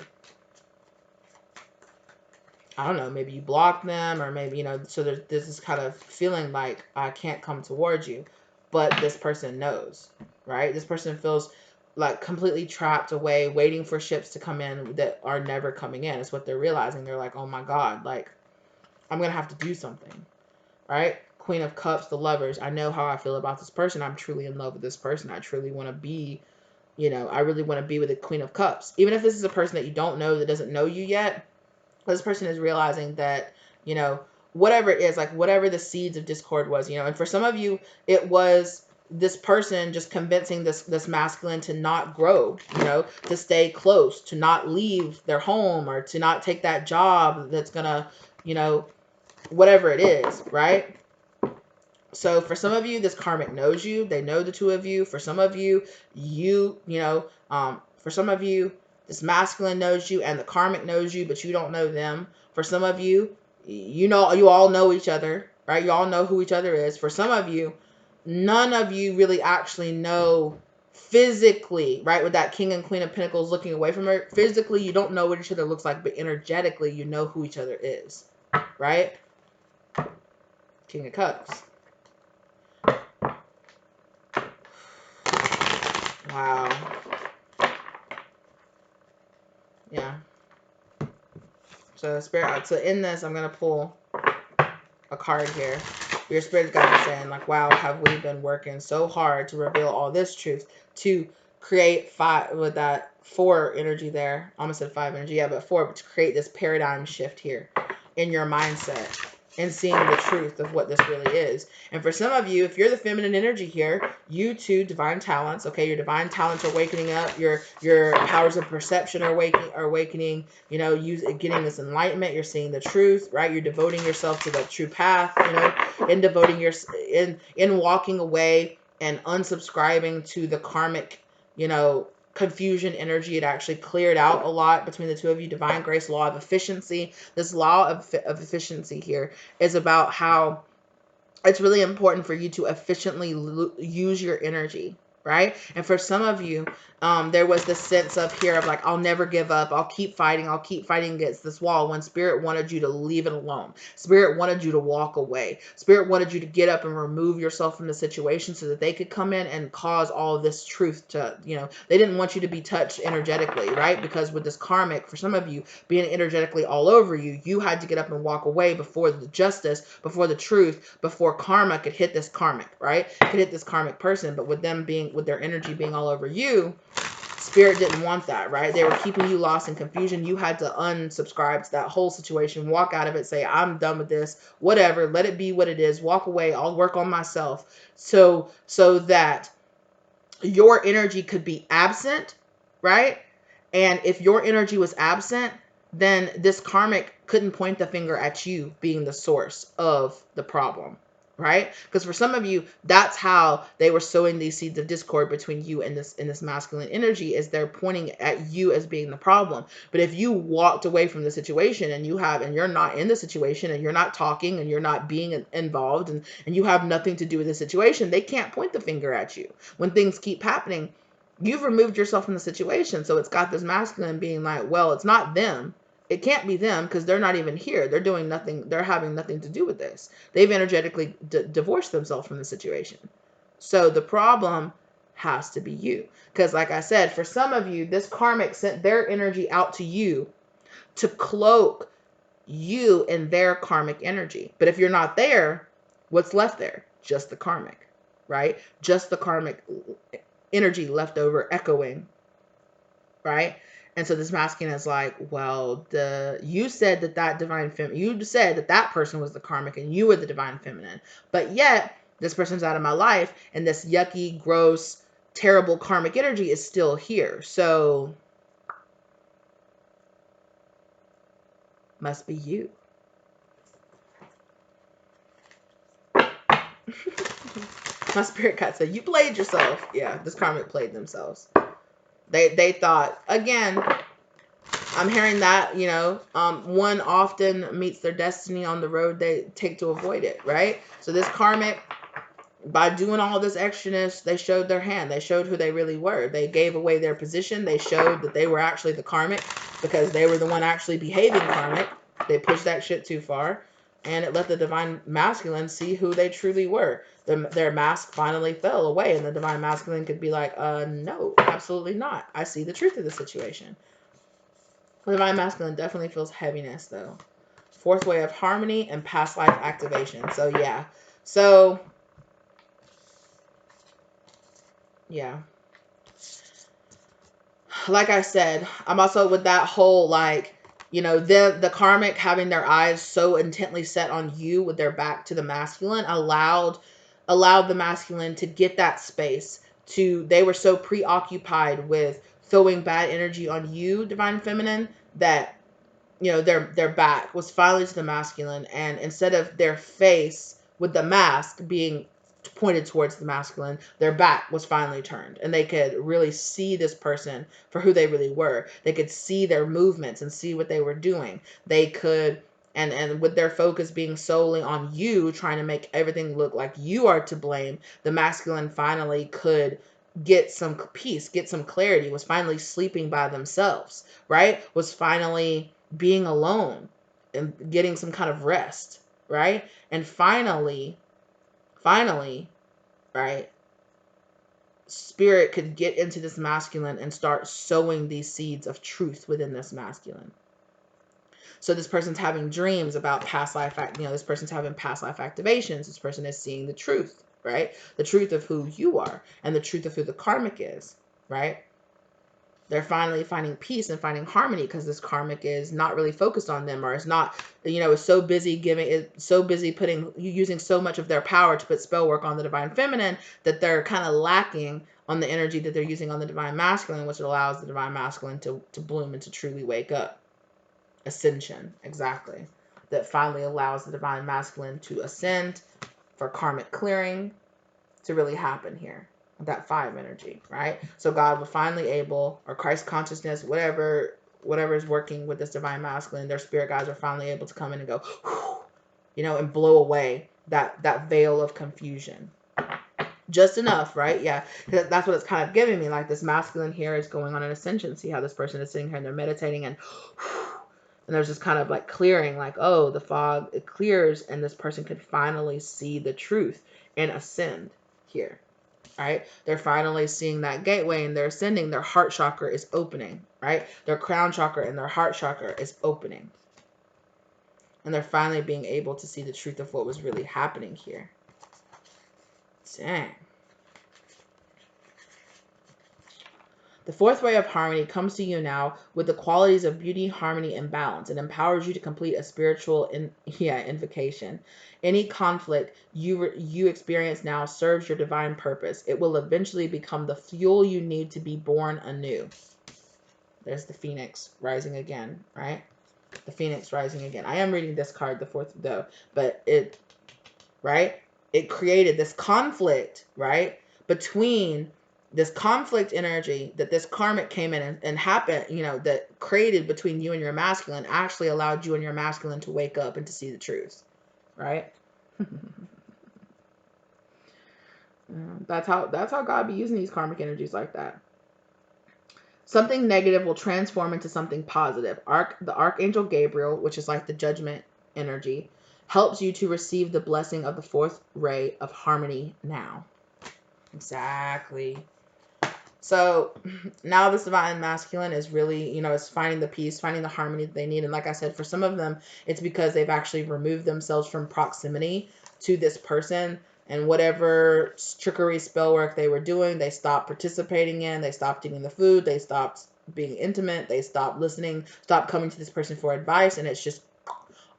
I don't know, maybe you block them, or maybe, so there's this kind of feeling like I can't come towards you, but this person knows, right? This person feels like completely trapped away, waiting for ships to come in that are never coming in. It's what they're realizing. They're like, oh my God, like, I'm going to have to do something, right? Queen of Cups, the Lovers. I know how I feel about this person. I'm truly in love with this person. I truly want to be, I really want to be with the Queen of Cups. Even if this is a person that you don't know, that doesn't know you yet, this person is realizing that, whatever it is, like whatever the seeds of discord was, and for some of you, it was this person just convincing this masculine to not grow, to stay close, to not leave their home, or to not take that job that's gonna, whatever it is, right? So for some of you, this karmic knows you. They know the two of you. For some of you, for some of you, this masculine knows you and the karmic knows you, but you don't know them. For some of you, you all know each other, right? You all know who each other is. For some of you, none of you really actually know physically, right? With that King and Queen of Pentacles looking away from her. Physically, you don't know what each other looks like, but energetically, you know who each other is, right? King of Cups. Wow. Yeah. So spirit, to end this, I'm going to pull a card here. Your spirit's got me saying, like, wow, have we been working so hard to reveal all this truth, to create five, with that 4 energy there. I almost said 5 energy, yeah, but 4, but to create this paradigm shift here in your mindset and seeing the truth of what this really is. And for some of you, if you're the feminine energy here, you too, divine talents, okay, your divine talents are waking up, your powers of perception are awakening, getting this enlightenment, you're seeing the truth, right? You're devoting yourself to the true path, in walking away and unsubscribing to the karmic, confusion energy. It actually cleared out a lot between the two of you. Divine grace, law of efficiency. This law of efficiency here is about how it's really important for you to efficiently use your energy, right? And for some of you, there was this sense of here of like, I'll never give up. I'll keep fighting against this wall, when spirit wanted you to leave it alone. Spirit wanted you to walk away. Spirit wanted you to get up and remove yourself from the situation so that they could come in and cause all of this truth to, they didn't want you to be touched energetically, right? Because with this karmic, for some of you, being energetically all over you, you had to get up and walk away before the justice, before the truth, before karma could hit this karmic, right? Could hit this karmic person. But with their energy being all over you, spirit didn't want that, right? They were keeping you lost in confusion. You had to unsubscribe to that whole situation, walk out of it, say, I'm done with this, whatever, let it be what it is, walk away, I'll work on myself. So that your energy could be absent, right? And if your energy was absent, then this karmic couldn't point the finger at you being the source of the problem, right? Because for some of you, that's how they were sowing these seeds of discord between you and this masculine energy, is they're pointing at you as being the problem. But if you walked away from the situation and you're not in the situation, and you're not talking, and you're not being involved, and you have nothing to do with the situation, they can't point the finger at you. When things keep happening, you've removed yourself from the situation. So it's got this masculine being like, well, it's not them. It can't be them because they're not even here. They're doing nothing. They're having nothing to do with this. They've energetically divorced themselves from the situation. So the problem has to be you. Because like I said, for some of you, this karmic sent their energy out to you to cloak you in their karmic energy. But if you're not there, what's left there? Just the karmic, right? Just the karmic energy left over echoing, right? And so this masculine is like, well, you said that divine feminine, you said that person was the karmic and you were the divine feminine, but yet this person's out of my life and this yucky, gross, terrible karmic energy is still here. So must be you. My spirit cat said, you played yourself. Yeah, this karmic played themselves. They thought, again, I'm hearing that, one often meets their destiny on the road they take to avoid it, right? So this karmic, by doing all this extraness, they showed their hand. They showed who they really were. They gave away their position. They showed that they were actually the karmic because they were the one actually behaving karmic. They pushed that shit too far. And it let the divine masculine see who they truly were. Their mask finally fell away. And the divine masculine could be like, no, absolutely not. I see the truth of the situation. The divine masculine definitely feels heaviness, though. Fourth way of harmony and past life activation. So, yeah. So, yeah. Like I said, I'm also with that whole, the karmic having their eyes so intently set on you with their back to the masculine allowed the masculine to get that space they were so preoccupied with throwing bad energy on you, divine feminine, that their back was finally to the masculine, and instead of their face with the mask being pointed towards the masculine, their back was finally turned, and they could really see this person for who they really were. They could see their movements and see what they were doing. They could, and with their focus being solely on you, trying to make everything look like you are to blame, the masculine finally could get some peace, get some clarity, was finally sleeping by themselves, right? Was finally being alone and getting some kind of rest, right? And finally, right, spirit could get into this masculine and start sowing these seeds of truth within this masculine. So this person's having dreams about past life, this person's having past life activations. This person is seeing the truth, right? The truth of who you are and the truth of who the karmic is, right? They're finally finding peace and finding harmony because this karmic is not really focused on them, or it's not, is so busy using so much of their power to put spell work on the divine feminine that they're kind of lacking on the energy that they're using on the divine masculine, which allows the divine masculine to bloom and to truly wake up. Ascension, exactly. That finally allows the divine masculine to ascend for karmic clearing to really happen here. That 5 energy, right? So God was finally able, or Christ consciousness, whatever is working with this divine masculine, their spirit guides are finally able to come in and go, and blow away that veil of confusion. Just enough, right? Yeah, that's what it's kind of giving me. Like this masculine here is going on an ascension. See how this person is sitting here and they're meditating, and there's this kind of like clearing, like, oh, the fog, it clears, and this person could finally see the truth and ascend here. Right? They're finally seeing that gateway and they're ascending. Their heart chakra is opening, right? Their crown chakra and their heart chakra is opening. And they're finally being able to see the truth of what was really happening here. Dang. The fourth way of harmony comes to you now with the qualities of beauty, harmony, and balance. It empowers you to complete a spiritual invocation. Any conflict you experience now serves your divine purpose. It will eventually become the fuel you need to be born anew. There's the phoenix rising again, right? The phoenix rising again. I am reading this card, the fourth, though, but it created this conflict, right? Between this conflict energy that this karmic came in and happened, that created between you and your masculine, actually allowed you and your masculine to wake up and to see the truth, right? That's how God be using these karmic energies like that. Something negative will transform into something positive. The Archangel Gabriel, which is like the judgment energy, helps you to receive the blessing of the fourth ray of harmony now. Exactly. So now this divine masculine is really, is finding the peace, finding the harmony that they need. And like I said, for some of them, it's because they've actually removed themselves from proximity to this person And whatever trickery spell work they were doing, they stopped participating in, they stopped eating the food, they stopped being intimate, they stopped listening, stopped coming to this person for advice, and it's just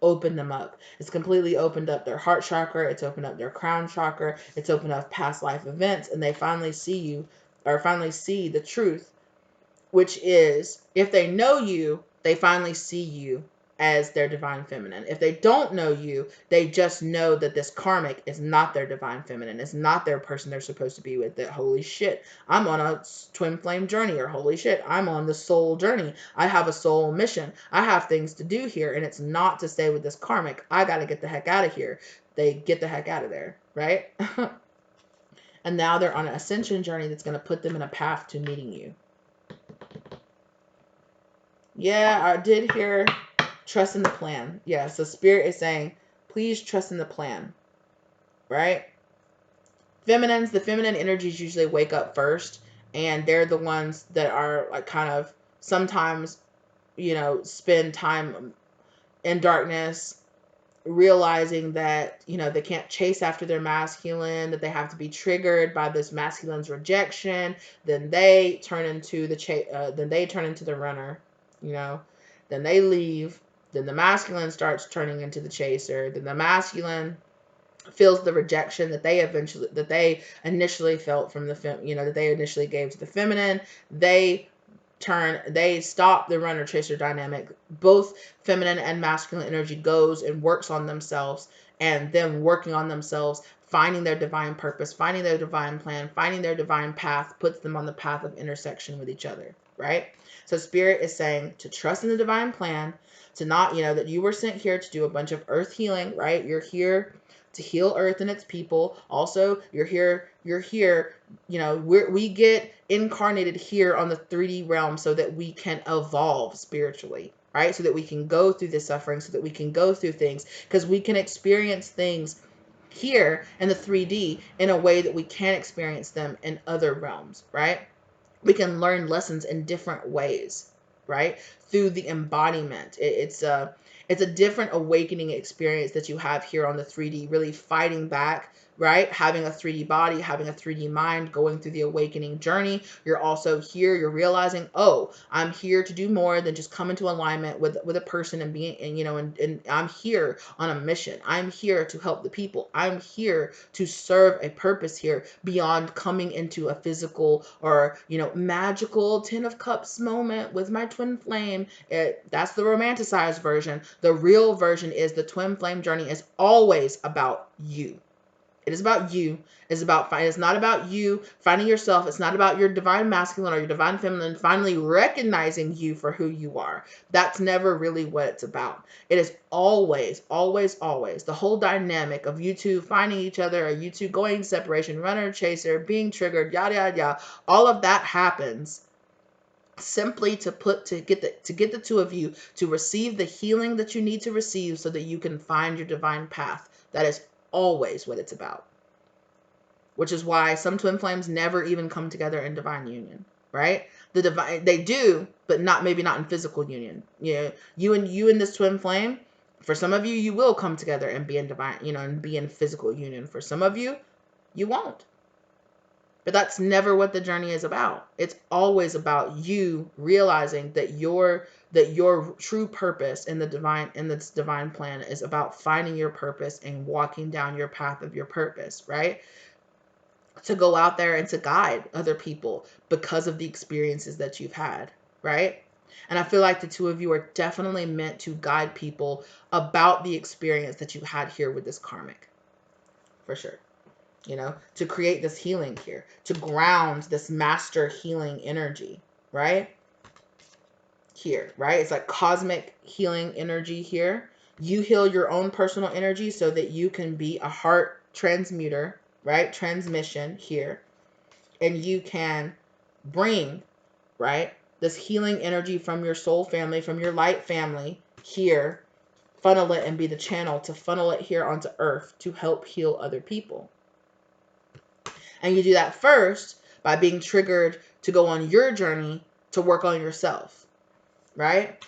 opened them up. It's completely opened up their heart chakra, it's opened up their crown chakra, it's opened up past life events, and they finally see you, or finally see the truth, which is, if they know you, they finally see you as their divine feminine. If they don't know you, they just know that this karmic is not their divine feminine. It's not their person they're supposed to be with. That, holy shit, I'm on a twin flame journey, or holy shit, I'm on the soul journey. I have a soul mission. I have things to do here, and it's not to stay with this karmic. I got to get the heck out of here. They get the heck out of there, right? And now they're on an ascension journey that's going to put them in a path to meeting you. Yeah, I did hear trust in the plan. Yeah, so Spirit is saying, please trust in the plan, right? Feminines, the feminine energies usually wake up first, and they're the ones that are like kind of sometimes, spend time in darkness, realizing that, they can't chase after their masculine, that they have to be triggered by this masculine's rejection. Then they turn into the runner, then they leave. Then the masculine starts turning into the chaser. Then the masculine feels the rejection that they initially felt from that they initially gave to the feminine. They stop the runner chaser dynamic. Both feminine and masculine energy goes and works on themselves, and them working on themselves, finding their divine purpose, finding their divine plan, finding their divine path, puts them on the path of intersection with each other, right? So Spirit is saying to trust in the divine plan, to not, that you were sent here to do a bunch of earth healing, right? You're here to heal earth and its people. Also, you're here, we get incarnated here on the 3D realm so that we can evolve spiritually, right? So that we can go through this suffering, so that we can go through things, because we can experience things here in the 3D in a way that we can't experience them in other realms, right? We can learn lessons in different ways, right? Through the embodiment. It's a different awakening experience that you have here on the 3D, really fighting back, right? Having a 3D body, having a 3D mind, going through the awakening journey. You're also here, you're realizing, oh, I'm here to do more than just come into alignment with a person and being, and I'm here on a mission. I'm here to help the people. I'm here to serve a purpose here beyond coming into a physical or, magical 10 of Cups moment with my twin flame. That's the romanticized version. The real version is the twin flame journey is always about you. It is about you. It's not about you finding yourself. It's not about your divine masculine or your divine feminine finally recognizing you for who you are. That's never really what it's about. It is always, always, always the whole dynamic of you two finding each other, or you two going separation, runner, chaser, being triggered, yada, yada, yada. All of that happens simply to get the two of you to receive the healing that you need to receive so that you can find your divine path. That is always what it's about. Which is why some twin flames never even come together in divine union, right? They do, but maybe not in physical union. You and this twin flame, for some of you, you will come together and be in divine, and be in physical union. For some of you, you won't. But that's never what the journey is about. It's always about you realizing that your true purpose in this divine plan is about finding your purpose and walking down your path of your purpose, right? To go out there and to guide other people because of the experiences that you've had, right? And I feel like the two of you are definitely meant to guide people about the experience that you had here with this karmic, for sure. To create this healing here, to ground this master healing energy, right? Here, right? It's like cosmic healing energy here. You heal your own personal energy so that you can be a heart transmuter, right? Transmission here. And you can bring, right, this healing energy from your soul family, from your light family here, funnel it and be the channel to funnel it here onto earth to help heal other people. And you do that first by being triggered to go on your journey to work on yourself, right?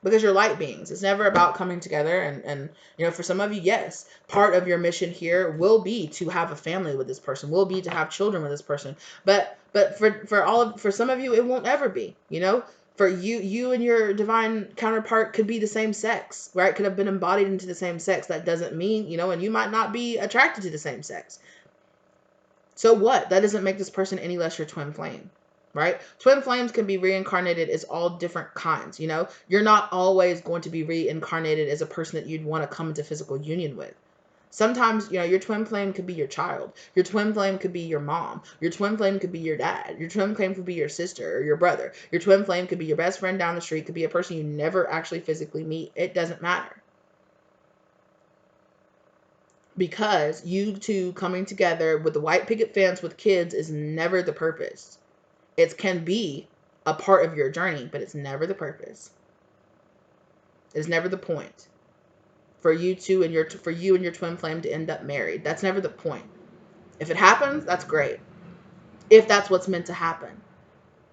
because you're light beings. It's never about coming together. And you know, for some of you, yes, part of your mission here will be to have a family with this person, will be to have children with this person. But for some of you, it won't ever be, you know. For you and your divine counterpart could be the same sex, right? Could have been embodied into the same sex. That doesn't mean, you know, and you might not be attracted to the same sex. So what? That doesn't make this person any less your twin flame, right? Twin flames can be reincarnated as all different kinds, you know? You're not always going to be reincarnated as a person that you'd want to come into physical union with. Sometimes, you know, your twin flame could be your child. Your twin flame could be your mom. Your twin flame could be your dad. Your twin flame could be your sister or your brother. Your twin flame could be your best friend down the street. Could be a person you never actually physically meet. It doesn't matter. Because you two coming together with the white picket fence with kids is never the purpose. It can be a part of your journey, but it's never the purpose. It's never the point. For you and your twin flame to end up married. That's never the point. If it happens, that's great. If that's what's meant to happen,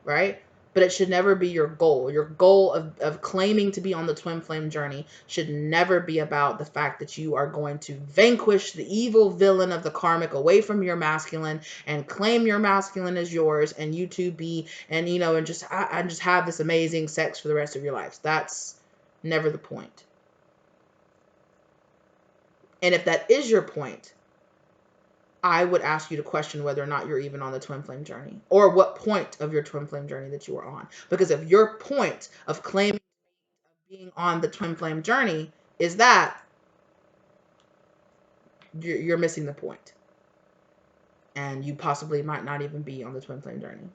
right? But it should never be your goal. Your goal of claiming to be on the twin flame journey should never be about the fact that you are going to vanquish the evil villain of the karmic away from your masculine and claim your masculine as yours, and you two be, and you know, and just have this amazing sex for the rest of your lives. That's never the point. And if that is your point, I would ask you to question whether or not you're even on the twin flame journey, or what point of your twin flame journey that you are on. Because if your point of claiming being on the twin flame journey is that, you're missing the point. And you possibly might not even be on the twin flame journey.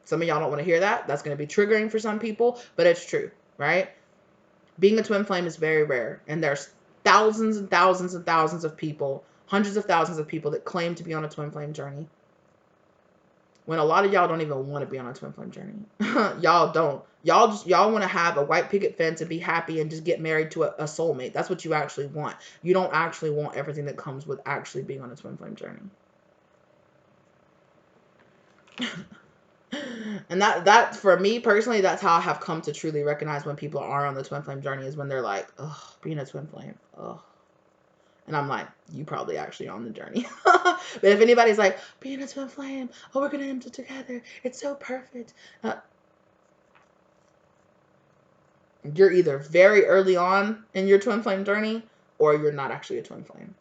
Some of y'all don't want to hear that. That's going to be triggering for some people, but it's true, right? Being a twin flame is very rare. And there's thousands and thousands and thousands of people, hundreds of thousands of people that claim to be on a twin flame journey, when a lot of y'all don't even want to be on a twin flame journey. Y'all don't. Y'all want to have a white picket fence and be happy and just get married to a soulmate. That's what you actually want. You don't actually want everything that comes with actually being on a twin flame journey. And that for me personally, that's how I have come to truly recognize when people are on the twin flame journey, is when they're like, oh, being a twin flame, oh. And I'm like, you probably actually on the journey. But if anybody's like, being a twin flame, oh, we're going to end it together, it's so perfect. You're either very early on in your twin flame journey, or you're not actually a twin flame.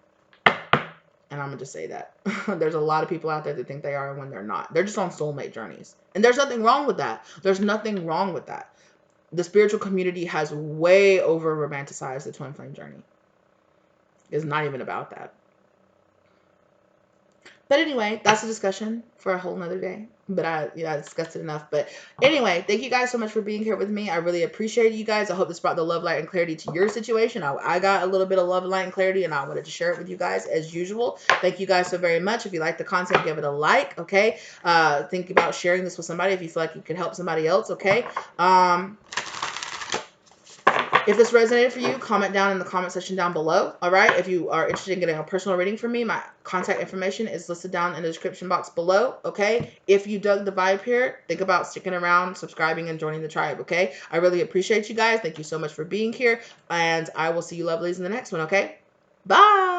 And I'm going to just say that. There's a lot of people out there that think they are when they're not. They're just on soulmate journeys. And there's nothing wrong with that. There's nothing wrong with that. The spiritual community has way over romanticized the twin flame journey. It's not even about that. But anyway, that's a discussion for a whole nother day. But I discussed it enough. But anyway, thank you guys so much for being here with me. I really appreciate you guys. I hope this brought the love, light, and clarity to your situation. I got a little bit of love, light, and clarity, and I wanted to share it with you guys as usual. Thank you guys so very much. If you like the content, give it a like, okay? Think about sharing this with somebody if you feel like you could help somebody else, okay? If this resonated for you, comment down in the comment section down below, all right? If you are interested in getting a personal reading from me, my contact information is listed down in the description box below, okay? If you dug the vibe here, think about sticking around, subscribing, and joining the tribe, okay? I really appreciate you guys. Thank you so much for being here, and I will see you lovelies in the next one, okay? Bye!